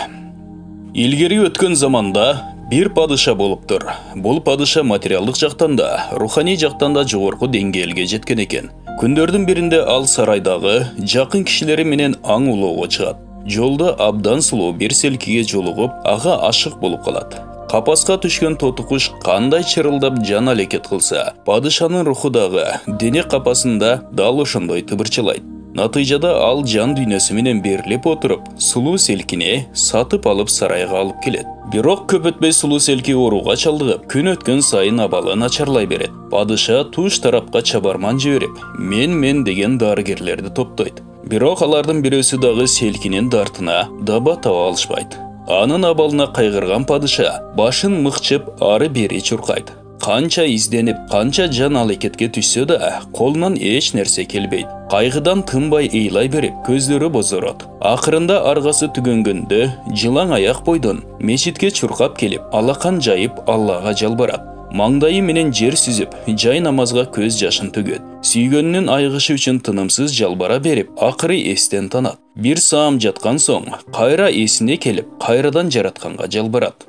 Илгери өткөн заманда бир падыша болуптур. Бул падыша материалдык жактан да, руханий жактан да жогорку деңгээлге жеткен экен. Күндөрдүн биринде ал сарайдагы жакын кишилери менен аң улоого чыгат. Жолдо абдан сулуу бир селкиге жолугуп, ага ашык болуп калат. Капаска түшкөн тоту куш кандай чырылдап жан алекет кылса, падышанын руху дагы дене капасында дал ошондой тыбырчылайт. Натыйжада ал жан дүйнөсү менен берилип отуруп, сулуу селкини сатып алып сарайга алып келет. Бирок көп өтпөй сулуу селки ооруга чалдыгып, күн өткөн сайын абалы начарлай берет. Падыша туш тарапка чабарман жиберип, мен деген дарыгерлерди топтойт. Бирок алардын бирөөсү дагы селкинин дартына даба таба алышпайт. Анын абалына кайгырган падыша башын мыкчып ары бери чуркайт. Qancha izdеніп, qancha жан алекетке түшсе да, қолынан еш нәрсе келбейді. Қайғыдан тынбай ейлай беріп, көздері бозарады. Ақырында арғасы түгенгенде, жылаң аяқ бойдан мешітке чурқап келіп, алақан жайып Аллаға жалбарады. Маңдайы менен жер сүзіп, жай намазға көз жашын төгеді. Сүйгенінің айғышы үшін тынымсыз жалбара беріп, ақыры естен танады. Bir саам жатқан соң, қайра есіне келіп, қайрадан жаратқанға жалбарады.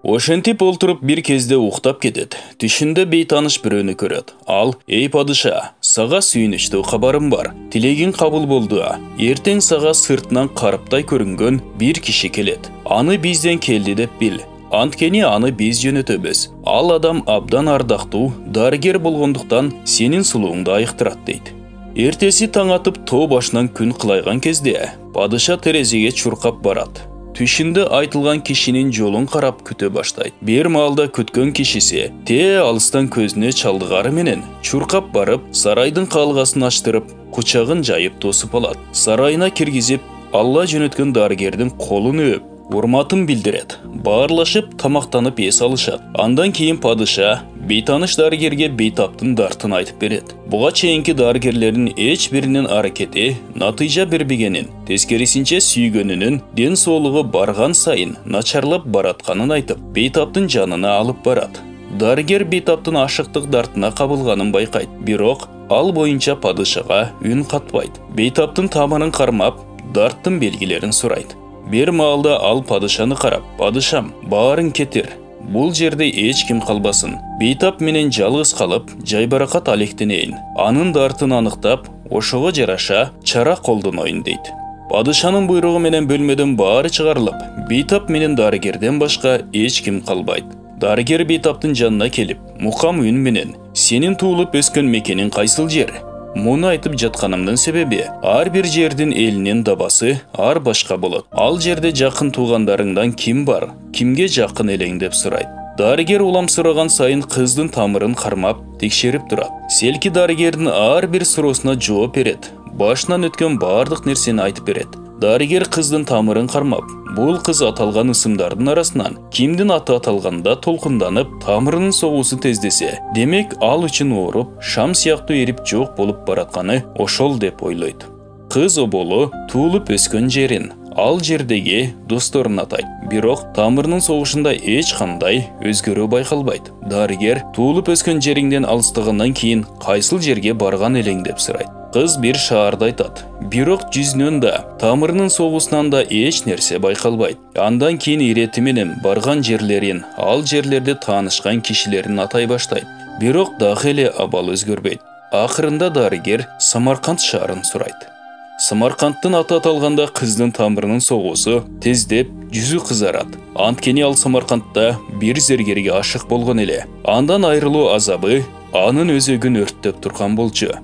Ошентип олтырып bir кезде уқтап кетеді. Түшінде бейтаныш біреуні көреді. Ал, ей падыша, саға сүйінішті хабарым бар. Тілегін қабыл болды. Ертең саға сыртынан қарыптай көрінген bir киши келеді. Аны бізден келді деп біл. Анткени аны біз жөнөтөбүз. Ал адам абдан ардактуу, дарыгер болгондуктан сенин сулууңду айыктырат дейт. Эртеси таң атып тоо башынан күн кылайган кезде падыша терезеге чуркап барат. Түшүндө айтылган кишинин жолун карап күтө баштайт. Бир маалда күткөн кишиси те алыстан көзүнө чалдыгары менен чуркап барып, сарайдын калгасын ачтырып, кучагын жайып тосуп алат. Сарайына киргизип, Алла жөнөткөн дарыгердин колун өп, урматын билдирет. Баарлашып, тамактанып ес алышат. Андан кийин падыша бейтаныш дарыгерге бейтаптын дартын айтып берет. Буга чейинки дарыгерлердин эч биринин аракети натыйжа бербегенин, тескерисинче сүйгөнүнүн ден соолугу барган сайын начарлап баратканын айтып, бейтаптын жанына алып барат. Дарыгер бейтаптын ашыктык дартына кабылганын байкайт. Бирок ал боюнча падышага үн катпайт. Бейтаптын тамырын кармап, дарттын белгилерин сурайт. Bir маалда ал падышаны карап, падышам, баарын кетир. Бул жерде эч ким калбасын. Бейтап менен жалгыз калып, жайбаракат алектенейин. Анын дартын аныктап, ошого жараша чара колдоноюн дейт. Падышанын буйругу менен бөлмөдөн баары чыгарылып, бейтап менен дарыгерден башка эч ким калбайт. Дарыгер бейтаптын жанына келип, мукам үн менен, сенин туулуп өскөн мекенин кайсыл жер? Муну айтып жатканымдын себеби, ар бир жердин элинин дабасы ар башка болот. Ал жерде жакын туугандарыңдан ким бар, кимге жакын элең деп сурайт. Дарыгер улам сураган сайын кыздын тамырын кармап, текшерип турат. Селки дарыгердин ар бир суроосуна жооп берет. Башынан өткөн бардык нерсени айтып берет. Дарыгер кыздын тамырын кармап, бул кыз аталган ысымдардын арасынан кимдин аты аталганда толкунданып, тамырынын согуусу тездесе, демек ал үчүн ооруп, шам сыяктуу эрип жок болуп баратканы ошол деп ойлойт. Кыз оболу туулуп өскөн жерин, ал жердеги досторун атайт. Бирок тамырынын согушунда эч кандай өзгөрүү байкалбайт. Дарыгер туулуп өскөн жериңден алыстыгынан кийин кайсыл жерге барган элең деп сурайт. Кыз бир шаарды айтат. Бирок жүзүнөн да, тамырынын согуусунан да эч нерсе байкалбайт. Андан кийин ирети менен барган жерлерин, ал жерлерде таанышкан кишилерин атай баштайт. Бирок дагы эле абал өзгөрбөйт. Акырында дарыгер Самарканд шаарын сурайт. Самаркандтын аты аталганда кыздын тамырынын согуусу тездеп, жүзү кызарат. Анткени ал Самаркандда бир зергерге ашык болгон эле. Андан айрылуу азабы анын өзөгүн өрттөп турган болчу.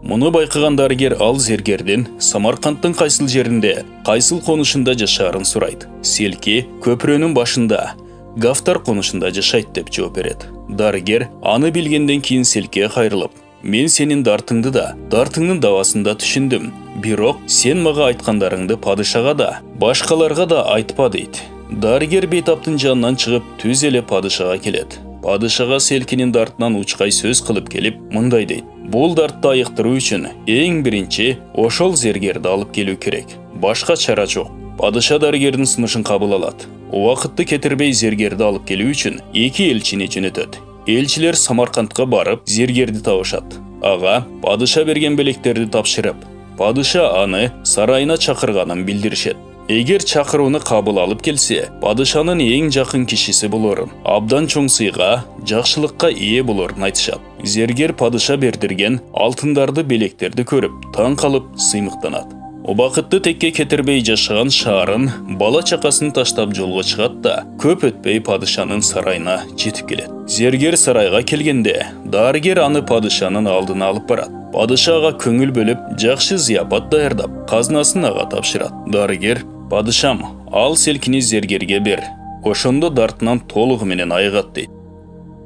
Муну байкаган дарыгер ал зергердин Самаркандтын кайсыл жеринде, кайсыл конушунда жашаарын сурайт. Селки көпүрөнүн башында, Гафтар конушунда жашайт деп жооп берет. Дарыгер аны билгенден кийин селкиге кайрылып, мен сенин дартыңды да, дартыңдын дабасын да түшүндүм. Бирок сен мага айткандарыңды падышага да, башкаларга да айтпа дейт. Дарыгер бейтаптын жанынан чыгып, түз эле падышага келет. Падышага селкинин дартынан учкай сөз кылып келип, мындай дейт. Бул дартты айыктыруу үчүн эң биринчи ошол зергерди алып келүү керек. Башка чара жок. Падыша дарыгердин сунушун кабыл алат. Убакытты кетирбей зергерди алып келүү үчүн эки элчини жөнөтөт. Элчилер Самаркандга барып, зергерди табышат. Ага, падыша берген белектерди тапшырып, падыша аны сарайына чакырганын билдиришет. Эгер чакырууну кабыл алып келсе, падышанын эң жакын кишиси болорун, абдан чоң сыйга, жакшылыкка ээ болорун айтышат. Зергер падыша бердирген алтындарды, белектерди көрүп, таң калып сыймыктанат. Убакытты текке кетирбей жашаган шаарын бала чакасын таштап жолго чыгат да, көп өтпөй падышанын сарайына жетип келет. Зергер сарайга келгенде, дарыгер аны падышанын алдына алып барат. Падышага көңүл бөлүп, жакшы зыяпат даярдап, казнасын ага тапшырат. Дарыгер, падышам, ал селкини зергерге бер. Ошондо дартынан толугу менен айыгат дейт.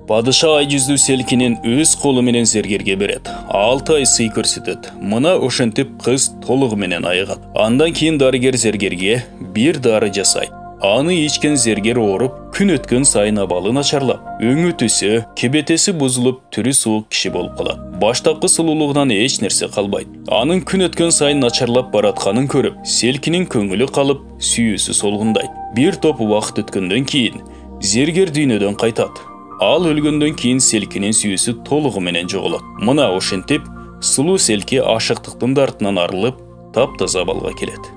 Падыша ай жүздүү селкинин өз колу менен зергерге берет. 6 ай сый көрсөтөт. Мына ошентип кыз толугу менен айыгат. Андан кийин дарыгер зергерге бир дары жасайт. Аны ичкен зергер ооруп, күн өткөн сайын абалы начарлап, өңү түсү, кебетеси бузулуп, түрү суук киши болуп калат. Баштапкы сулуулугунан эч нерсе калбайт. Анын күн өткөн сайын начарлап баратканын көрүп, селкинин көңүлү калып, сүйүүсү солгундайт. Бир топ убакыт өткөндөн кийин зергер дүйнөдөн кайтат. Ал өлгөндөн кийин селкинин сүйүүсү толугу менен жоголот. Мына ошентип, сулуу селки ашыктыктын дартынан арылып, таптаза абалга келет.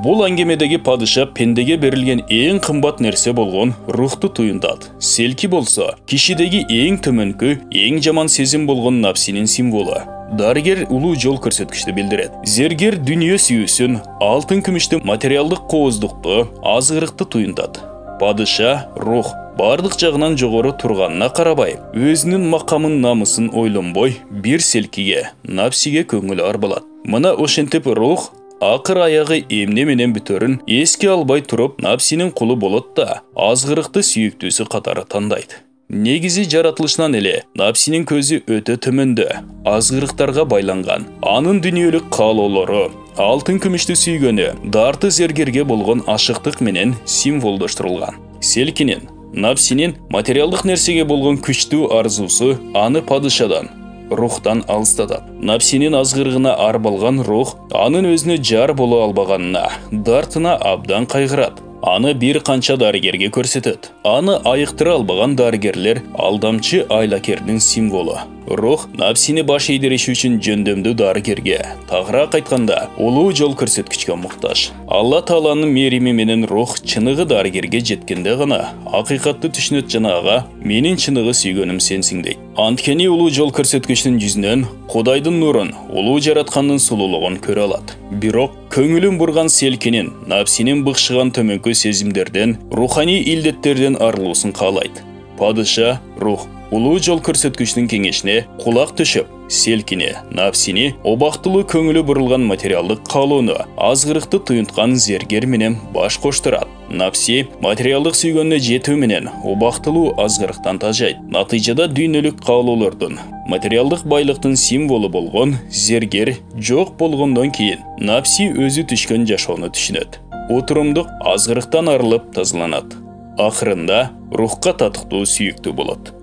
Бул аңгемедеги падыша пендеге берилген эң кымбат нерсе болгон рухту туюндат. Селки болсо, кишидеги эң төмөнкү, эң жаман сезим болгон напсинин символу. Дарыгер улуу жол көрсөткүчтү билдирет. Зергер дүнүйө сүйүүсүн, алтын күмүштү, материалдык кооздукту, азгырыкты туюндат. Падыша, рух бардык жагынан жогору турганына карабай, өзүнүн макамын намысын ойлонбой, бир селкиге, напсиге көңүлү арбалат. Мына ошентип рух акыр аягы эмне менен бүтөрүн эске албай туруп, напсинин кулу болот да, азгырыкты сүйүктүүсү катары тандайт. Негизи жаратылышынан эле напсинин көзү өтө төмөндө, азгырыктарга байланган. Анын дүнүйөлүк каалоолору, алтын күмүштү сүйгөнү, дарты зергерге болгон ашыктык менен символдоштурулган. Селкинин, напсинин материалдык нерсеге болгон күчтүү арзуусу аны падышадан, рухтан алыстатат. Напсинин азгырыгына арбалган рух анын өзүнө жар боло албаганына, дартына абдан кайгырат. Аны бир канча дарыгерге көрсөтөт. Аны айыктыра албаган дарыгерлер алдамчы айлакердин символу. Рух напсини баш ийдириш үчүн жөндөмдүү дарыгерге, тагыраак айтканда, улуу жол көрсөткүчкө муктаж. Алла Тааланын мерими менен рух чыныгы дарыгерге жеткенде гана акыйкатты түшүнөт жана ага менин чыныгы сүйгөнүм сенсиң дейт. Анткени улуу жол көрсөткүчтүн жүзүнөн Кудайдын нурун, улуу жараткандын сулуулугун көрө алат. Бирок көңүлүн бурган селкинин, напсинин быкшыган төмөнкү сезимдерден, руханий илдеттерден арылуусун каалайт. Падыша, рух улуу жол көрсөткүчтүн кеңешине кулак төшөп, селкини, напсини, обактылуу көңүлү бурулган материалдык каалоону, азгырыкты туюнткан зергер менен баш коштурат. Напси материалдык сүйгөнүнө жетүү менен обактылуу азгырыктан тажайт. Натыйжада дүйнөлүк каалоолордун, материалдык байлыктын символу болгон зергер жок болгондон кийин напси өзү түшкөн жашоону түшүнөт. Отурумдук азгырыктан арылып тазаланат. Акырында рухка татыктуу сүйүктүү болот.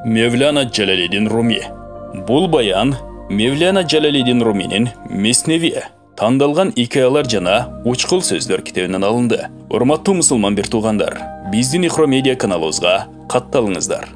Мевлана Джалалидин Руми. Бул баян Мевлана Джалалидин Руминин Месневи тандалган икаялар жана учкул сөздөр китебинен алынды. Урматтуу мусулман бир туугандар, биздин Ихро медиа каналыбызга катталыңыздар.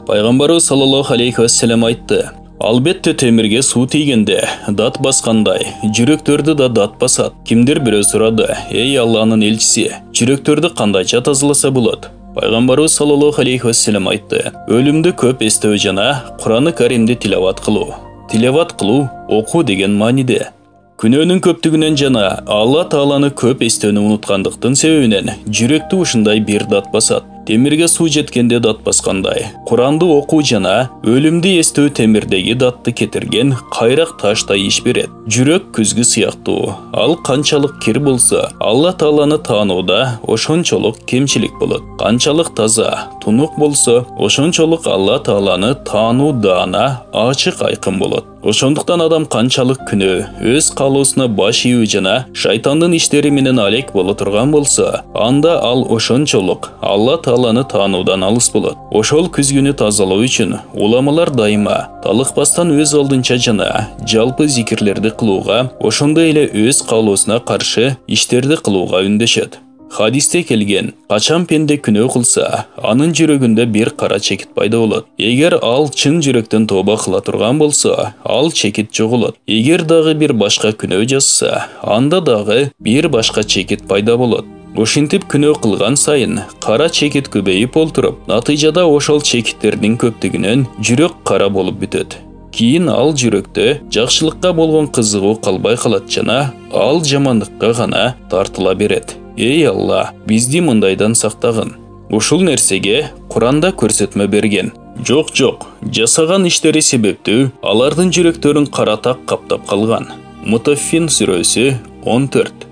Пайгамбарыбыз саллаллаху алейхи вассалам айтты: Албетте темирге суу тийгенде дат баскандай, жүрөктөрдү да дат басат. Кимдир бирөө сурады: "Эй Алланын элчиси, жүрөктөрдү кандайча тазаласа болот?" Пайгамбарыбыз саллаллаху алейхи вассалам айтты: "Өлүмдү көп эстөө жана Кур'аны Каримди тилават кылуу." Тилават кылуу окуу деген мааниде. Күнөөнүн көптүгүнөн жана Алла Тааланы көп эстөөнү унуткандыктын себебинен жүрөктү ушундай бир дат басат. Темирге суу жеткенде дат баскандай, Куранды окуу жана өлүмдү эстөө темирдеги датты кетирген кайрак таштай иш берет. Жүрөк күзгү сыяктуу. Ал канчалык кир болсо, Алла Тааланы таанууда ошончолук кемчилик болот. Канчалык таза, тунук болсо, ошончолук Алла Тааланы таануудаана ачык айкын болот. Ошондуктан адам канчалык күнөө, өз каалоосуна баш ийүү жана шайтандын иштери менен алек боло турган болсо, анда ал ошончолук Алла Тааланы таануудан алыс болот. Ошол күзгүнү тазалоо үчүн уламалар дайыма талыкпастан өз алдынча жана жалпы зикирлерди кылууга, ошондой эле өз каалоосуна каршы иштерди кылууга үндөшөт. Хадисте келген: качан пенде күнөө кылса, анын жүрөгүндө бир кара чекит пайда болот. Эгер ал чын жүрөктөн тооба кыла турган болсо, ал чекит жоголот. Эгер дагы бир башка күнөө жазса, анда дагы бир башка чекит пайда болот. Ошентип күнөө кылган сайын кара чекит көбөйүп олтуруп, натыйжада ошол чекиттердин көптүгүнөн жүрөк кара болуп бүтөт. Кийин ал жүрөктө жакшылыкка болгон кызыгуу калбай калат жана ал жамандыкка гана тартыла берет. Эй Алла, бизди мындайдан сактагын. Ушул нерсеге Куранда көрсөтмө берген. Жок, жасаган иштери себептүү алардын жүрөктөрүн кара так каптап калган. Мутаффин сүрөсү 14.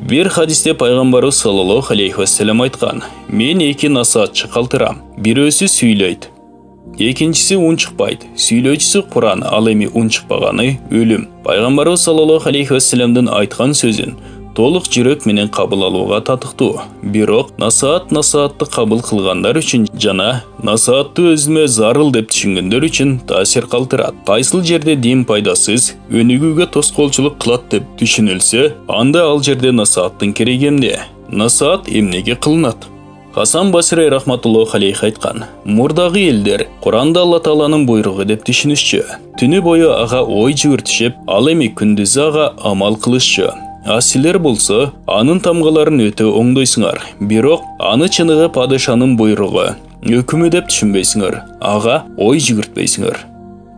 Бир хадисте пайгамбарыбыз саллаллаху алейхи вассалам айткан: "Мен эки насаатчы калтырам. Бирөөсү сүйлөйт, Экинчиси унчукпайт. Сүйлөөчүсү Куран, ал эми унчукпаганы өлүм. Пайгамбарыбыз саллаллаху алейхи вассаламдын айткан сөзүн толук жүрөк менен кабыл алууга татыктуу. Бирок насаатты кабыл кылгандар үчүн жана насаатты өзүмө зарыл деп түшүнгөндөр үчүн таасир калтырат. Кайсыл жерде дин пайдасыз, өнүгүүгө тоскоолчулук кылат деп түшүнүлсө, анда ал жерде насааттын кереги эмне? Насаат эмнеге кылынат? Хасан Басри рахматуллаху алейхи айткан: мурдагы элдер Куранда Алла Тааланын буйругу деп түшүнүшчү. Түнү бою ага ой жүгүртүшүп, ал эми күндүзү ага амал кылышчу. Силер болсо, анын тамгаларын өтө оңдойсуңар. Бирок аны чыныгы падышанын буйругу, өкүмү деп түшүнбөйсүңөр. Ага ой жүгүртпөйсүңөр.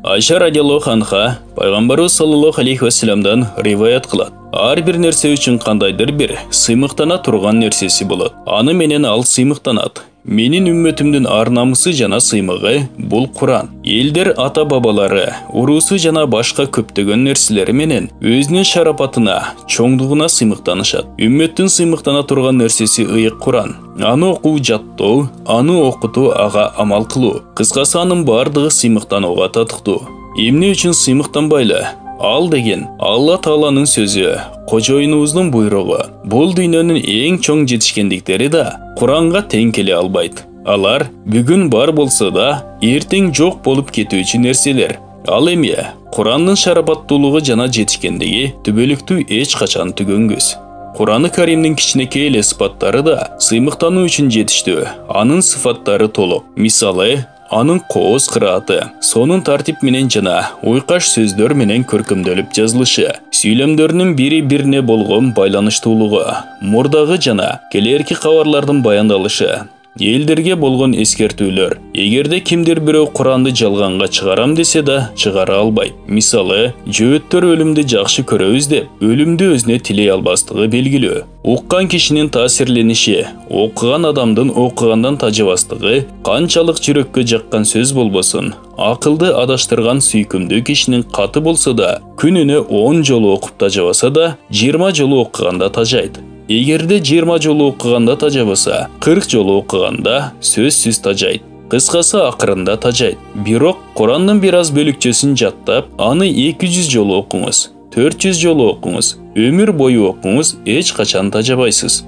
Айша радиаллаху анха пайгамбарыбыз саллаллаху алейхи вассаламдан риваят кылат. Ар бир нерсе үчүн кандайдыр бир сыймыктана турган нерсеси болот. Аны менен ал сыймыктанат. Менин үммөтүмдүн ар намысы жана сыймыгы бул Куран. Элдер ата бабалары, уруусу жана башка көптөгөн нерселери менен өзүнүн шарапатына, чоңдугуна сыймыктанышат. Үммөттүн сыймыктана турган нерсеси ыйык Куран. Аны окуу, жаттоо, аны окутуу, ага амал кылуу. Кыскасы анын бардыгы сыймыктанууга татыктуу. Эмне үчүн сыймыктанбайлы? Ал деген Алла Тааланын сөзү, кожоюнубуздун буйругу. Бул дүйнөнүн эң чоң жетишкендиктери да Куранга тең келе албайт. Алар бүгүн бар болсо да, эртең жок болуп кетүүчү нерселер. Ал эми Курандын шарапаттуулугу жана жетишкендиги түбөлүктүү эч качан түгөнгүс. Кураны Каримдин кичинекей эле сыпаттары да сыймыктануу үчүн жетиштүү. Анын сыфаттары толук. Мисалы, анын кооз кырааты, сонун тартип менен жана уйкаш сөздөр менен көркөмдөлүп жазылышы, сүйлөмдөрүнүн бири бирине болгон байланыштуулугу, мурдагы жана келерки кабарлардын баяндалышы, элдерге болгон эскертүүлөр. Эгерде кимдир бирөө Куранды жалганга чыгарам десе да чыгара албайт. Мисалы, жөөттөр өлүмдү жакшы көрөбүз деп, өлүмдү өзүнө тилей албастыгы белгилүү. Уккан кишинин таасирлениши, окуган адамдын окугандан тажабастыгы канчалык жүрөккө жаккан сөз болбосун, акылды адаштырган сүйкүмдүү кишинин каты болсо да, күнүнө 10 жолу окуп тажабаса да, 20 жолу окуганда тажайт. Эгерде 20 жолу окуганда тажабаса, 40 жолу окуганда сөзсүз тажайт. Кыскасы акырында тажайт. Бирок Курандын бир аз бөлүкчөсүн жаттап, аны 200 жолу окуңуз, 400 жолу окуңуз, өмүр бою окуңуз, эч качан тажабайсыз.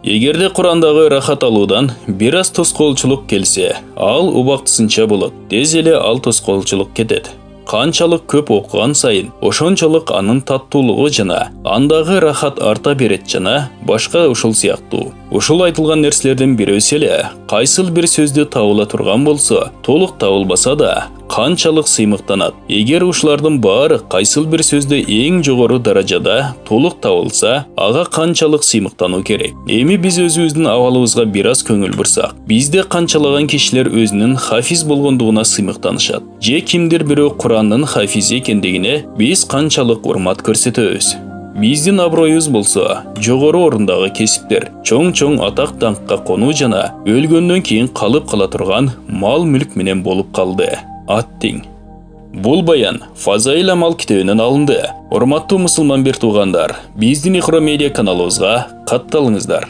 Эгерде Курандагы рахат алуудан бир аз тоскоолчулук келсе, ал убактысынча болот. Тез эле ал тоскоолчулук кетет. Канчалык көп окуган сайын, ошончолук анын таттуулугу жана андагы рахат арта берет жана башка ушул сыяктуу. Ушул айтылган нерселердин бирөөсү эле кайсыл бир сөздү табыла турган болсо, толук табылбаса да, канчалык сыймыктанат. Эгер ушулардын баары кайсыл бир сөздө эң жогору даражада толук табылса, ага канчалык сыймыктануу керек. Эми биз өзүбүздүн абалыбызга бир аз көңүл бурсак, бизде канчалаган кишилер өзүнүн хафиз болгондугуна сыймыктанышат. Же кимдир бирөө Курандын хафизи экендигине биз канчалык урмат көрсөтөбүз. Биздин аброюбуз болсо, жогору орундагы кесиптер, чоң-чоң атак даңкка конуу жана өлгөндөн кийин калып кала турган мал-мүлк менен болуп калды. Аттиң. Бул баян Фазаил Амал китебинен алынды. Урматтуу мусулман бир туугандар, биздин Ихро медиа каналыбызга катталыңыздар.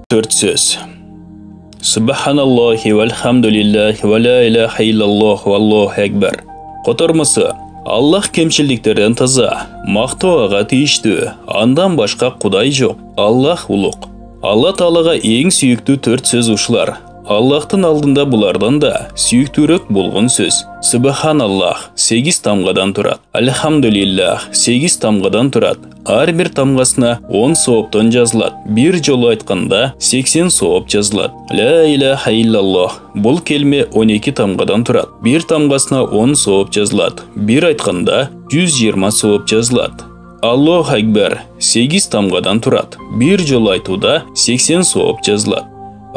4 сөз. Субханаллахи вальхамдулиллахи ва ла илаха иллаллах валлаху акбар. Котормусу: Аллах кемчилдиктерден таза, мактоо ага тийиштүү, андан башка Кудай жок. Аллах улук. Алла Таалага эң сүйүктүү 4 сөз ушулар. Аллахтын алдында булардан да сүйүктүүрөөк болгон сөз. Субханаллах 8 тамгадан турат. Альхамдулиллах 8 тамгадан турат. Ар бир тамгасына 10 сооптон жазылат. Бир жолу айтканда 80 сооп жазылат. Ла илаха иллаллах бул келме 12 тамгадан турат. Бир тамгасына 10 сооп жазылат. Бир айтканда 120 сооп жазылат. Аллаху акбар 8 тамгадан турат. Бир жолу айтууда 80 сооп жазылат.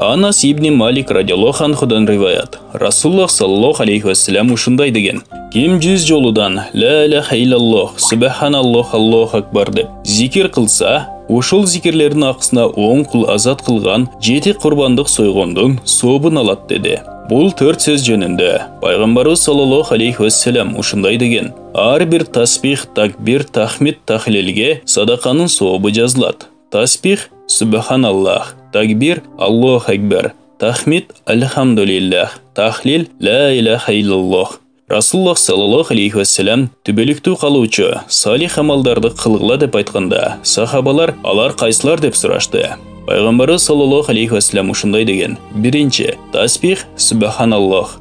Анас ибн Малик радиаллаху анхудан риваят. Расулуллах саллаллаху алейхи вассалам ушундай деген: ким 100 жолудан ла илаха иллаллах, субханаллах, Аллаху акбар деп зикир кылса, ушул зикирлердин акысына 10 кул азат кылган 7 курбандык сойгондун сообун алат деди. Бул 4 сөз жөнүндө пайгамбарыбыз саллаллаху алейхи вассалам ушундай деген: ар бир тасбих, такбир, тахмид, тахлилге садаканын сообу жазылат. Тасбих субханаллах, такбир Аллаху акбар, тахмид альхамдулиллах, тахлил ла иляха иллаллах. Расуллах саллаллаху алейхи вассалам түбелікту қалуучу салих амалдарды қылғыла деп айтқанда, сахабалар алар қайсылар деп сұрашты. Пайғамбары саллаллаху алейхи вассалам ушундай деген: биринчи таспих субханаллах,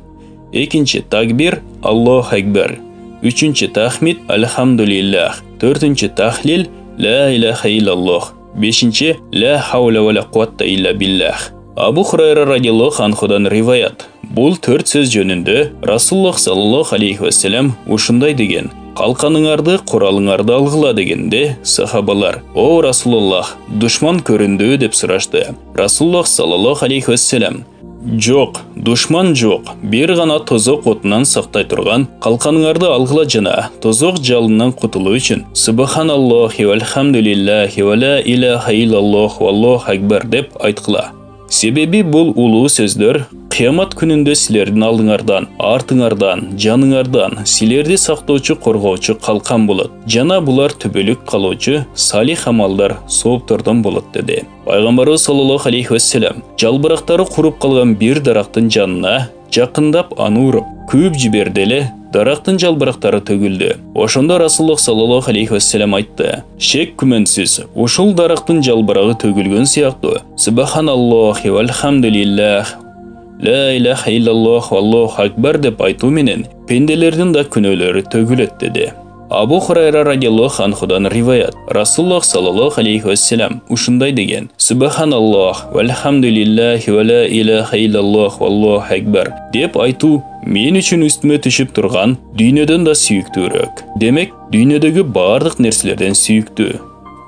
экинчи такбир Аллаху акбар, үчүнчү тахмид альхамдулиллах, төртүнчү тахлил ла иляха иллаллах, бешинчи ла хаула ва ла куввата илля биллах. Абу Хурайра радиаллаху анхудан риваят. Бұл төрт сөз жөнінде Расуллах саллаллаху алейхи вассалам ушундай деген: қалқаныңарды, құралыңарды алғыла дегенде, сахабалар: о Расулаллах, душман көрінді деп сұрашты. Расуллах саллаллаху алейхи вассалам: жоқ, душман жоқ, бер ғана тозоқ отынан сақтай тұрған қалқаныңарды алғыла жана тозоқ жалынан құтылу үшін субханаллахи вальхамдулиллахи ва ла иляха иллаллах валлаху акбар деп айтқыла. Себеби бұл улуу сөздөр қиямат күнінде силердин алдыңардан, артыңардан, жаныңардан силерди сактоочу, коргоочу қалқан болот. Жана булар түбөлүк калуучу салих амалдар сооптордон болот деди. Пайгамбарыбыз саллаллаху алейхи вассалам жалбырактары куруп калган бир дарактын жанына жакындап аны уруп күйүп жиберди эле дарактын жалбырактары төгүлдү. Ошондо Расулуллах саллаллаху алейхи вассалам айтты: шек күмөнсүз, ушул дарактын жалбырагы төгүлгөн сыяктуу субханаллахи вальхамдулиллах, ла иляха иллаллах валлаху акбар деп айтуу менен пенделердин да күнөөлөрү төгүлөт деди. Абу Хурайра радиаллаху анхудан риваят. Расулуллах саллаллаху алейхи вассалам ушундай деген: субханаллах вальхамдулиллахи ва ла иляха иллаллах валлаху акбар деп айтуу мен үчүн үстүмө түшүп турган дүйнөдөн да сүйүктүүрөөк. Демек, дүйнөдөгү бардык нерселерден сүйүктүү.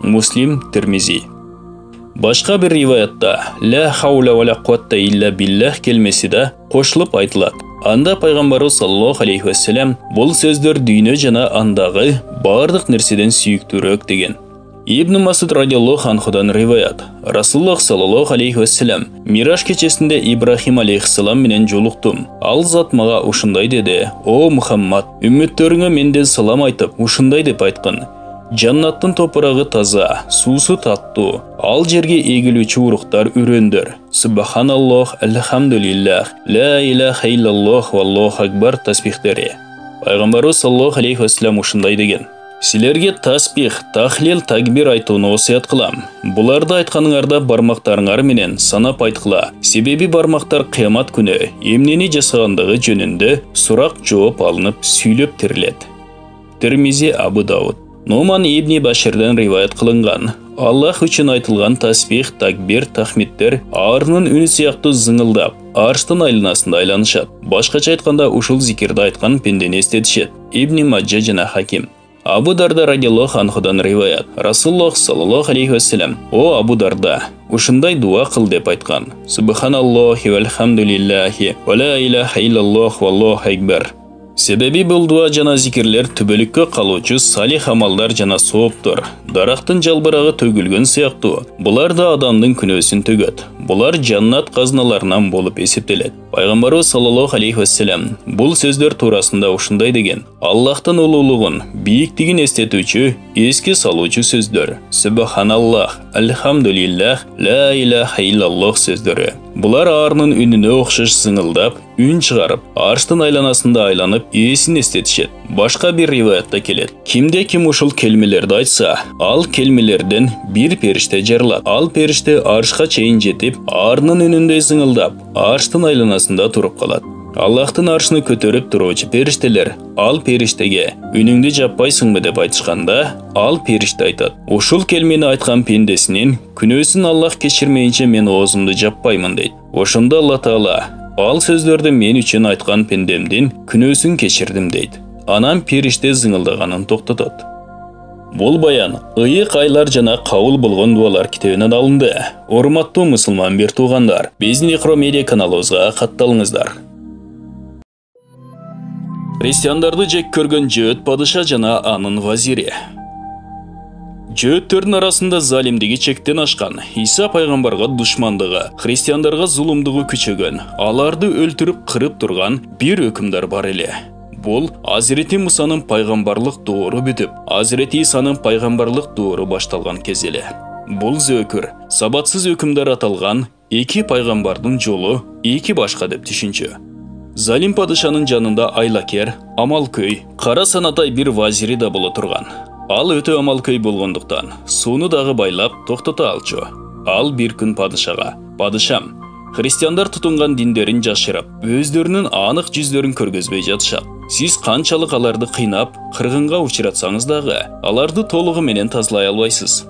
Муслим, Тирмизи. Башка бир риваятта ла хаула ва ла куввата илля биллах келмеси да кошулуп айтылат. Анда пайгамбарыбыз саллаллаху алейхи вассалам бул сөздөр дүйнө жана андагы бардык нерседен сүйүктүүрөөк деген. Ибн Масуд радиаллаху анхудан риваят. Расулуллах саллаллаху алейхи вассалам Мираж кечесинде Ибрахим алейхиссалам менен жолуктум. Ал зат мага ушундай деди: о Мухаммад, үммөттөрүңө менден салам айтып, ушундай деп айткан: Жаннаттын топурагы таза, суусу таттуу, ал жерге эгилүүчү уруктар үрөндөр. Субханаллах, альхамдулиллах, ла иляха иллаллах валлаху акбар тасбихтери. Пайгамбарыбыз саллаллаху алейхи вассалам ушундай деген: силерге тасбих, тахлил, такбир айтууну осуят кылам. Буларды айтканыңарда бармактарыңар менен санап айткыла. Себеби бармактар кыямат күнү эмнени жасагандыгы жөнүндө сурак жооп алынып сүйлөп тирилет. Тирмизи, Абу Дауд. Нуман ибн Баширден риваят кылынган: Аллах үчүн айтылган тасбих, такбир, тахмидтер арынын үнү сыяктуу зыңылдап, арштын айланасында айланышат. Башкача айтканда ушул зикирди айткан пендени эстетишет. Ибн Маджа жана Хаким. Абу Дарда радиаллаху анхудан риваят. Расулуллах саллаллаху алейхи вассалам: о Абу Дарда, ушундай дуа кыл деп айткан: субханаллахи вальхамдулиллахи ва ла иляха иллаллах валлаху акбар. Себеби бул дуа жана зикирлер түбөлүккө калуучу салих амалдар жана сооптор. Дарактын жалбырагы төгүлгөн сыяктуу булар да адамдын күнөөсүн төгөт. Булар жаннат казналарынан болуп эсептелет. Пайгамбарыбыз саллаллаху алейхи вассалам бул сөздөр туурасында ушундай деген: Аллахтын улуулугун, бийиктигин эстетүүчү, эске салуучу сөздөр. Субханаллах, альхамдулиллах, ла иляха иллаллах сөздөрү. Булар арынын үнүнө окшош зыңылдап, үн чыгарып, арштын айланасында айланып, эсин эстетишет. Башка бир риваятта келет: кимде ким ушул келмелерди айтса, ал келмелерден бир периште жарылат. Ал периште аршка чейин жетип, арынын үнүндөй зыңылдап, арштын айланасында туруп калат. Аллахтын аршыны көтөрүп туруучу периштелер ал периштеге: үнүңдү жаппайсыңбы деп айтышканда, ал периште айтат: ушул келмени айткан пендесинин күнөөсүн Аллах кечирмейинче мен оозумду жаппаймын дейт. Ошондо Алла Таала: ал сөздөрдү мен үчүн айткан пендемдин күнөөсүн кечирдим дейт. Анан периште зыңылдаганын токтотот. Бул баян ыйык айлар жана кабыл болгон дуалар китебинен алынды. Урматтуу мусулман бир туугандар, биздин Iqro Media каналыбызга катталыңыздар. Христиандарды жек көргөн Жөөт падыша жана анын вазири. Жөөттөрдүн арасында залимдиги чектен ашкан, Иса пайгамбарга душмандыгы, христиандарга зулумдугу күчөгөн, аларды өлтүрүп кырып турган бир өкүмдар бар эле. Бул Азирети Мусанын пайгамбарлык доору бүтүп, Азирети Исанын пайгамбарлык доору башталган кез эле. Бул зөөкүр, сабатсыз өкүмдар аталган эки пайгамбардын жолу эки башка деп түшүнчү. Залим падышанын жанында айлакер, амалкөй, кара санатай бир вазири да боло турган. Ал өтө амалкөй болгондуктан сууну дагы байлап токтото алчу. Ал бир күн падышага: "Падышам, христиандар тутунган диндерин жашырып, өздөрүнүн анык жүздөрүн көргөзбөй жатышат. Сиз канчалык аларды кыйнап, кыргынга учуратсаңыз дагы, аларды толугу менен тазалай албайсыз.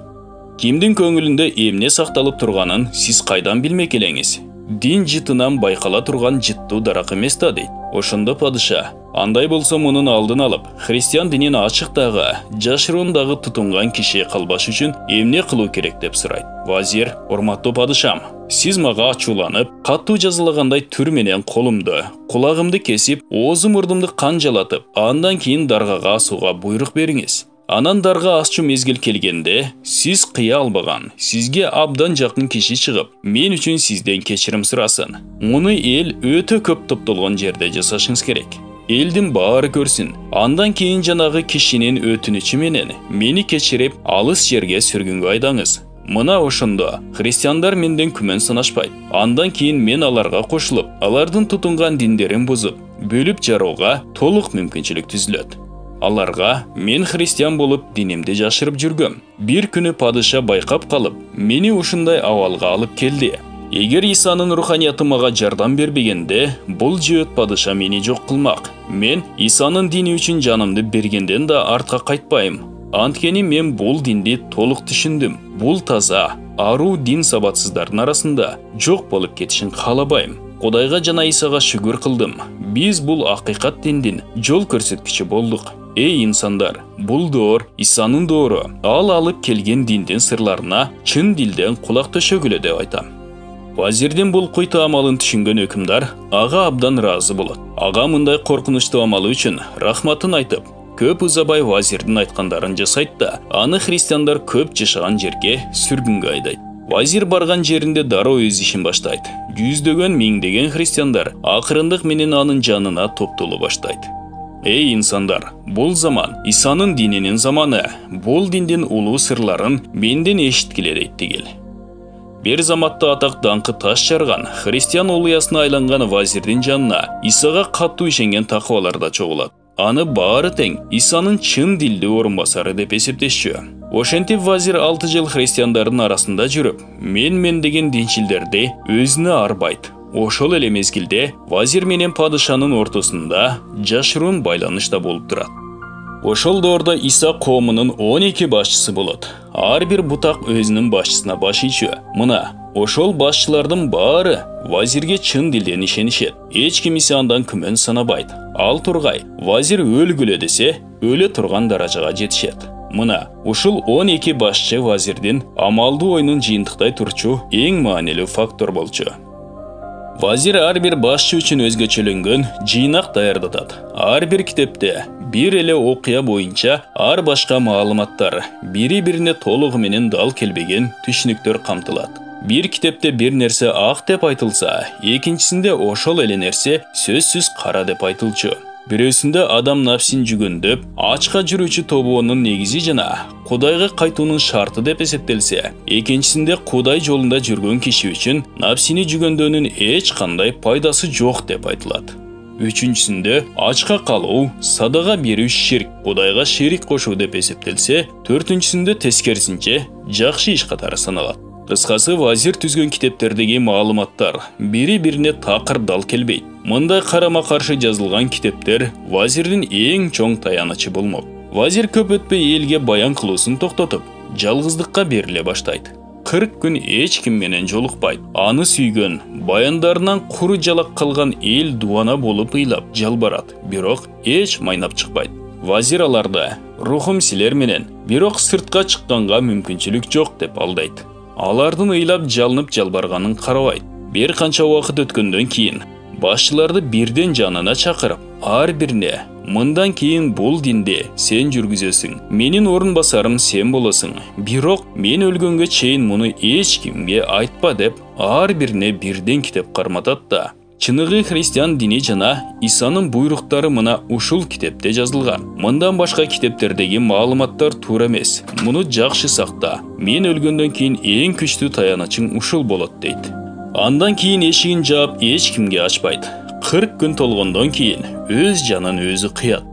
Кимдин көңүлүндө эмне сакталып турганын сиз кайдан билмек элеңиз? Дин жытынан байкала турган жыттуу дарак эмес да" дейт. Ошондо падыша: "Андай болсо мунун алдын алып, христиан динин ачык дагы, жашыруун дагы тутунган киши калбаш үчүн эмне кылуу керек" деп сурайт. Вазир: "Урматтуу падышам, сиз мага ачууланып, катуу жазалагандай түр менен колумду, кулагымды кесип, оозу мурдумду канжалатып, андан кийин даргага асууга буйрук бериңиз. Анан дарга асчу мезгил келгенде, сиз кыя албаган, сизге абдан жакын киши чыгып, мен үчүн сизден кечирим сурасын. Муну эл өтө көп топтолгон жерде жасашыңыз керек. Элдин баары көрсүн. Андан кийин жанагы кишинин өтүнүчү менен мени кечирип, алыс жерге сүргүнгө айдаңыз. Мына ошондо христиандар менден күмөн санашпайт. Андан кийин мен аларга кошулуп, алардын тутунган диндерин бузуп, бөлүп жарууга толук мүмкүнчүлүк түзүлөт. Аларга мен христиан болуп динимди жашырып жүргөм. Бир күнү падыша байкап калып, мени ушундай абалга алып келди. Эгер Исанын руханияты мага жардам бербегенде, бул жөөт падыша мени жок кылмак. Мен Исанын дини үчүн жанымды бергенден да артка кайтпайм. Анткени мен бул динди толук түшүндүм. Бул таза, аруу дин сабатсыздардын арасында жок болуп кетишин каалабайм. Кудайга жана Исага шүгүр кылдым. Биз бул акыйкат диндин жол көрсөткүчү болдук. Эй инсандар, бул доор Исанын доору. Ал алып келген диндин сырларына чын дилден кулак төшөгүлө деп айтам." Вазирдин бул куйта амалын түшүнгөн өкүмдар ага абдан ыраазы болот. Ага мындай коркунучтуу амалы үчүн рахматын айтып, көп узабай вазирдин айткандарын жасайт да, аны христиандар көп жашаган жерге сүргүнгө айдайт. Вазир барган жеринде дароо өз ишин баштайт. Жүздөгөн миңдеген христиандар акырындык менен анын жанына топтоло баштайт. Эй инсандар, бул заман Исанын дининин заманы. Бул диндин улуу сырларын менден эшиткиле дейт тигил. Бир заматта атак даңкы таш жарган, христиан улуясына айланган вазирдин жанына Исага катуу ишенген такыбалар да чогулат. Аны баары тең Исанын чын дилдүү орун басары деп эсептешчү. Ошентип вазир 6 жыл христиандардын арасында жүрүп, мен деген динчилдерди өзүнө арбайт. Ошол эле мезгилде вазир менен падышанын ортосунда жашыруун байланышта болуп турат. Ошол доордо Иса коомунун 12 башчысы болот. Ар бир бутак өзүнүн башчысына баш ийчү. Мына, ошол башчылардын баары вазирге чын дилден ишенишет. Эч ким Исадан күмөн санабайт. Ал тургай, вазир өлгүлө десе, өлө турган даражага жетишет. Мына, ушул 12 башчы вазирдин амалдуу оюнун жыйынтыктай турчу эң маанилүү фактор болчу. Вазир ар бир башчы үчүн өзгөчөлөнгөн жыйнак даярдатат. Ар бир китепте бир эле окуя боюнча ар башка маалыматтар, бири-бирине толугу менен дал келбеген түшүнүктөр камтылат. Бир китепте бир нерсе ак деп айтылса, экинчисинде ошол эле нерсе сөзсүз кара деп айтылчу. Бирөөсүндө адам нафсин жүгөндөп, ачка жүрүүчү тобуонун негизи жана Кудайга кайтуунун шарты деп эсептелсе, экинчисинде Кудай жолунда жүргөн киши үчүн нафсини жүгөндөөнүн эч кандай пайдасы жок деп айтылат. Үчүнчүсүндө ачка калуу, садага берүү ширк, Кудайга шерик кошуу деп эсептелсе, төртүнчүсүндө тескерисинче жакшы иш катары саналат. Кыскасы, вазир түзгөн китептердеги маалыматтар бири-бирине такыр дал келбейт. Мындай карама-каршы жазылган китептер вазирдин эң чоң таянычы болмок. Вазир көп өтпөй элге баян кылуусун токтотуп, жалгыздыкка бериле баштайт. 40 күн эч ким менен жолукпайт. Аны сүйгөн, баяндарынан куру жалак калган эл дубана болуп ыйлап жалбарат, бирок эч майнап чыкпайт. Вазир аларды рухум силер менен, бирок сыртка чыкканга мүмкүнчүлүк жок деп алдайт. Алардын ыйлап жалынып жалбарганын карабайт. Бир канча убакыт өткөндөн кийин башчыларды бирден жанына чакырып, ар бирине: "Мындан кийин бул динди сен жүргүзөсүң. Менин орун басарым сен болосуң. Бирок мен өлгөнгө чейин муну эч кимге айтпа" деп ар бирине бирден китеп карматат да. Чыныгы христиан дини жана Исанын буйруктары мына ушул китепте жазылган. Мындан башка китептердеги маалыматтар туура эмес. Муну жакшы сакта. Мен өлгөндөн кийин эң күчтүү таянычың ушул болот дейт. Андан кейін эшигин жаап эч кимге ачпайт. 40 күн толгондон кийин өз жанын өзү кыят.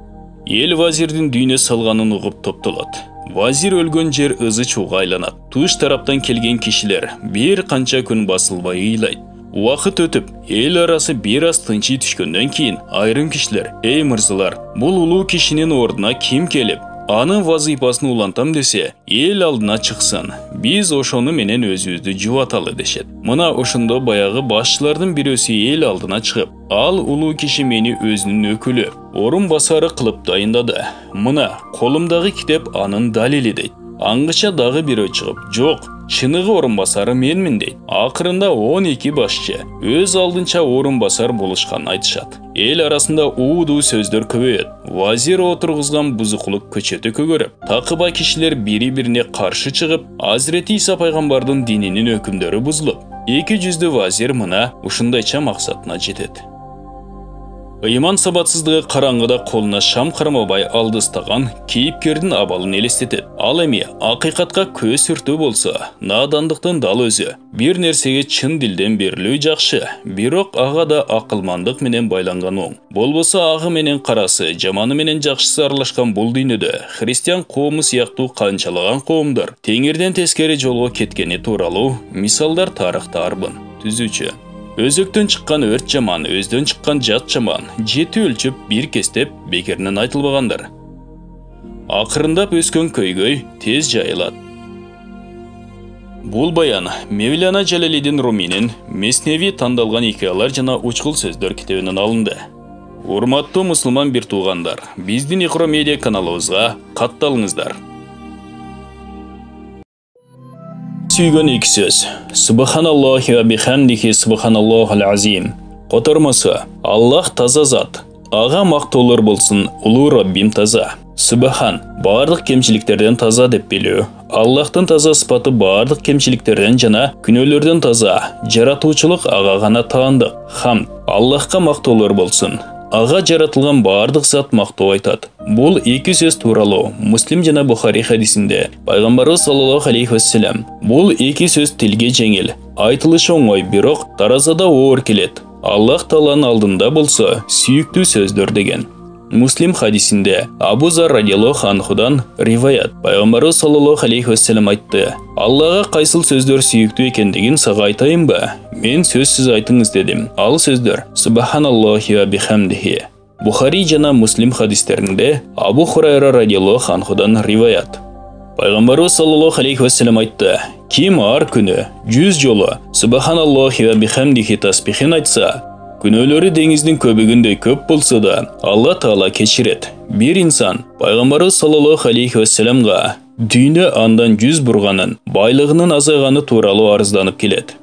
Эл вазирдин дүйнө салганын угуп топтолот. Вазир өлгөн жер ызы чууга айланат. Туш тараптан келген кишилер бир канча күн басылбай ыйлайт. Уақыт өтүп, эл арасы бир аз тынчый түшкөндөн кийин айрым кишилер: "Эй мырзалар, бул улуу кишинин ордуна ким келип, анын вазыйпасын улантам десе, эл алдына чыксын. Биз ошону менен өзүбүздү жубаталы" дешет. Мына ошондо баягы башчылардын бирөөсү эл алдына чыгып, "Ал улуу киши мени өзүнүн өкүлү, орун басары кылып дайындады. Мына колумдагы китеп анын далили" дейт. Аңгыча дагы бирөө чыгып, "Жок, чыныгы орун басары менмин" дейт. Акырында 12 башчы өз алдынча орун басар болушканын айтышат. Эл арасында уудуу сөздөр көбөйөт. Вазир отургузган бузукулук көчөтү көгөрүп, такыба кишилер бири-бирине каршы чыгып, Азирети Иса пайгамбардын дининин өкүмдөрү бузулуп, 200 вазир мына ушундайча максатына жетет. Ыйман сабатсыздыгы караңгыда колуна шам кармабай алдыстаган кейипкердин абалын элестетет. Ал эми акыйкатка көз сүртүү болсо, надандыктын дал өзү. Бир нерсеге чын дилден берилүү жакшы, бирок ага да акылмандык менен байланган оң. Болбосо агы менен карасы, жаманы менен жакшысы аралашкан бул дүйнөдө христиан коому сыяктуу канчалаган коомдор теңирден тескери жолго кеткени тууралуу мисалдар тарыхта арбын. Түзүүчү: Өзөктөн чыккан өрт жаман, өздөн чыккан жат жаман, жети өлчөп бир кестеп бекеринен айтылбагандар. Акырындап өскөн көйгөй тез жайылат. Бул баян Мевлана Жалалидин Руминин Месневи тандалган икаялар жана учкул сөздөр китебинен алынды. Урматтуу мусулман бир туугандар, биздин Икро медиа каналыбызга катталыңыздар. Сүйгөн эки сөз. Субханаллахи ва бихамдихи субханаллахул азим. Котормосу: Аллах таза зат. Ага мактоолор болсун, улуу Раббим таза. Субхан бардык кемчиликтерден таза деп билүү. Аллахтын таза сыпаты бардык кемчиликтерден жана күнөөлөрдөн таза. Жаратуучулук ага гана таандык. Хамд Аллахка мактоолор болсун. Ага жаратылган бардык зат мактоо айтат. Бул эки сөз тууралуу Муслим жана Бухари хадисинде пайгамбарыбыз саллаллаху алейхи вассалам: бул эки сөз тилге жеңил, айтылышы оңой, бирок таразада оор келет. Аллах Тааланын алдында болсо сүйүктүү сөздөр деген. Муслим хадисинде Абу Зар радиаллаху анхудан риваят: пайгамбарыбыз саллаллаху алейхи вассалам айтты: Аллага кайсыл сөздөр сүйүктүү экендигин сага айтайынбы? Мен сөзсүз айтыңыз дедим. Ал сөздөр Субханаллахи ва бихамдихи. Бухари жана Муслим хадистеринде Абу Хурайра радиаллаху анхудан риваят: пайгамбарыбыз саллаллаху алейхи вассалам айтты: ким ар күнү 100 жолу Субханаллахи ва бихамдихи тасбихин айтса, күнөөлөрү деңиздин көбүгүндөй көп болсо да Алла Таала кечирет. Бир инсан пайгамбарыбыз саллаллаху алейхи вассаламга дүйнө андан 100 бурганын, байлыгынын азайганы тууралуу арызданып келет.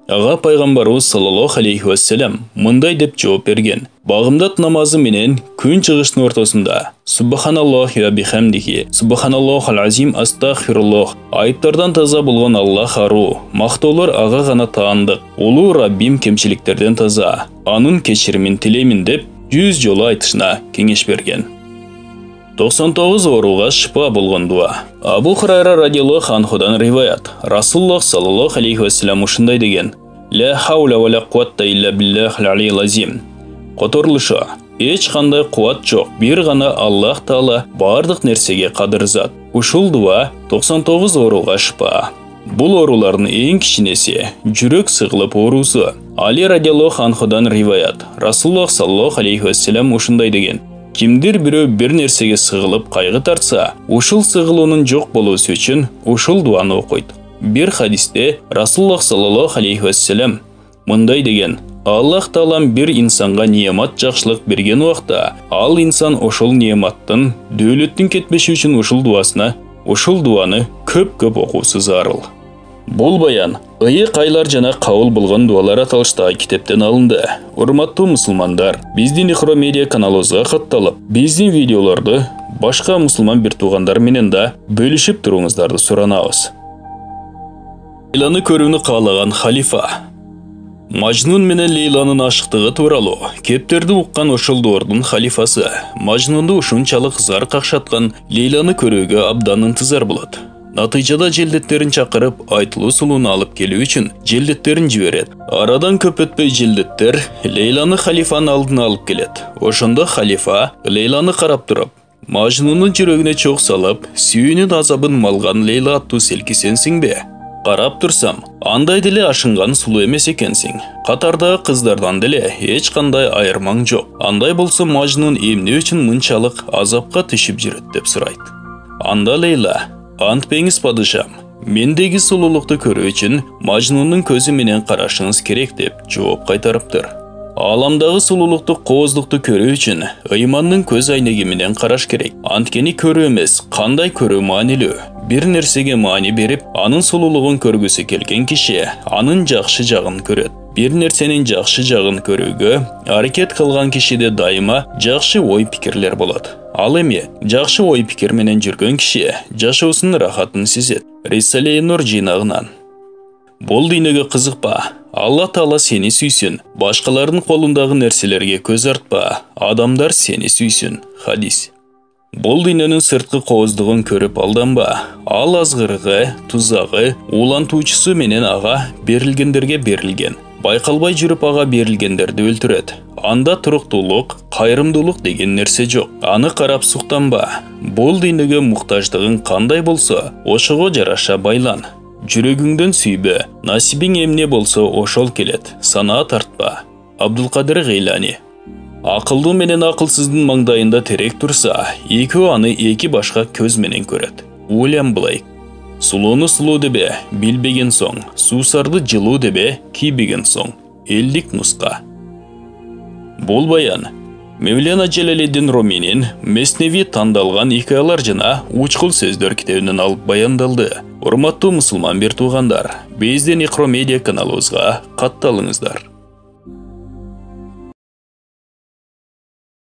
Ага пайгамбарыбыз саллаллаху алейхи вассалам мындай деп жооп берген: багымдат намазы менен күн чыгыштын ортосунда Субханаллахи ва бихамдихи субханаллахул азим астагфируллах. Айыптардан таза болгон Аллах аруу, мактоолор ага гана таандык. Улуу Раббим кемчиликтерден таза, анын кечиримин тилеймин деп 100 жолу айтышына кеңеш берген. 99 ооруга шыпа болгон дуа. Абу Хурайра радиаллаху анхудан риваят: Расулуллах саллаллаху алейхи вассалам ушундай деген: Ла хаула ва ла куввата илля биллахил алиyyil азим. Которулушу: эч кандай кубат жок, бир гана Аллах Таала бардык нерсеге кадыр зат. Ушул дуа 99 ооруга шыпа. Бул оорулардын эң кичинеси жүрөк сыгылып оорусу. Али радиаллаху анхудан риваят: Расулуллах саллаллаху алейхи вассалам ушундай деген: кимдир бирөө бир нерсеге сыгылып кайгы тартса, ушул сыгылуунун жок болуусу үчүн ушул дуаны окуйт. Бир хадисте Расулуллах саллаллаху алейхи вассалам мындай деген: Аллах Таалам бир инсанга неамат жакшылык берген убакта, ал инсан ошол неаматтын, дөөлөттүн кетпеши үчүн ушул дуаны көп окуусу зарыл. Бул баян ыйык айлар жана кабыл болгон дуалар аталыштагы китептен алынды. Урматтуу мусулмандар, биздин Икро медиа каналыбызга катталып, биздин видеолорду башка мусулман бир туугандар менен да бөлүшүп туруңуздарды суранабыз. Лейланы көрүүнү каалаган халифа. Мажнун менен Лейланын ашыктыгы тууралуу кептерди уккан ошол доордун халифасы Мажнунду ушунчалык зар какшаткан Лейланы көрүүгө абдан ынтызар болот. Натыйжада желдеттерин чакырып, айтылуу сулууну алып келүү үчүн желдеттерин жиберет. Арадан көп өтпөй желдеттер Лейланы халифанын алдына алып келет. Ошондо халифа Лейланы карап туруп, Мажнунун жүрөгүнө чок салып, сүйүүнүн азабын малган Лейла аттуу селки сенсиңби? Карап турсам, андай деле ашынган сулуу эмес экенсиң. Катардагы кыздардан деле эч кандай айырмаң жок. Андай болсо Мажнун эмне үчүн мынчалык азапка түшүп жүрөт деп сурайт. Анда Лейла: "Антпеңиз падышам, мендеги сулуулукту көрүү үчүн Мажнунун көзү менен карашыңыз керек" деп жооп кайтарыптыр. Аламдагы сулуулукту, кооздукту көрүү үчүн ыймандын көз айнеги менен караш керек. Анткени көрүү эмес, кандай көрүү маанилүү. Бир нерсеге маани берип, анын сулуулугун көргүсү келген киши анын жакшы жагын көрөт. Бир нерсенин жакшы жагын көрүүгө аракет кылган кишиде дайыма жакшы ой-пикирлер болот. Ал эми жакшы ой-пикир менен жүргөн киши жашоосунун рахатын сезет. Рисале Нур жыйнагынан. Бул дүйнөгө кызыкпа. Алла Таала сени сүйсүн. Башкалардын колундагы нерселерге көз артпа. Адамдар сени сүйсүн. Хадис. Бул дүйнөнүн сырткы кооздугун көрүп алданба. Ал азгырыгы, тузагы, улантуучусу менен ага берилгендерге берилген. Байкалбай жүрүп ага берилгендерди өлтүрөт. Анда туруктуулук, кайрымдуулук деген нерсе жок. Аны карап суктанба. Бул дүйнөгө муктаждыгың кандай болсо, ошого жараша байлан. Жүрөгүңдөн сүйбө, насибиң эмне болсо ошол келет. Санаа тартпа. Абдулкадир Гейлани. Акылдуу менен акылсыздын маңдайында терек турса, экөө аны эки башка көз менен көрөт. Уильям Блейк. Сулууну сулуу дебе, билбеген соң, суусарды жылуу дебе, кийбеген соң. Элдик нуска. Бул баян Мевлана Жалаледдин Руминин Месневи тандалган икаялар жана учкул сөздөр китебинен алып баяндалды. Урматтуу мусулман бир туугандар, биздин Икро медиа каналыбызга катталыңыздар.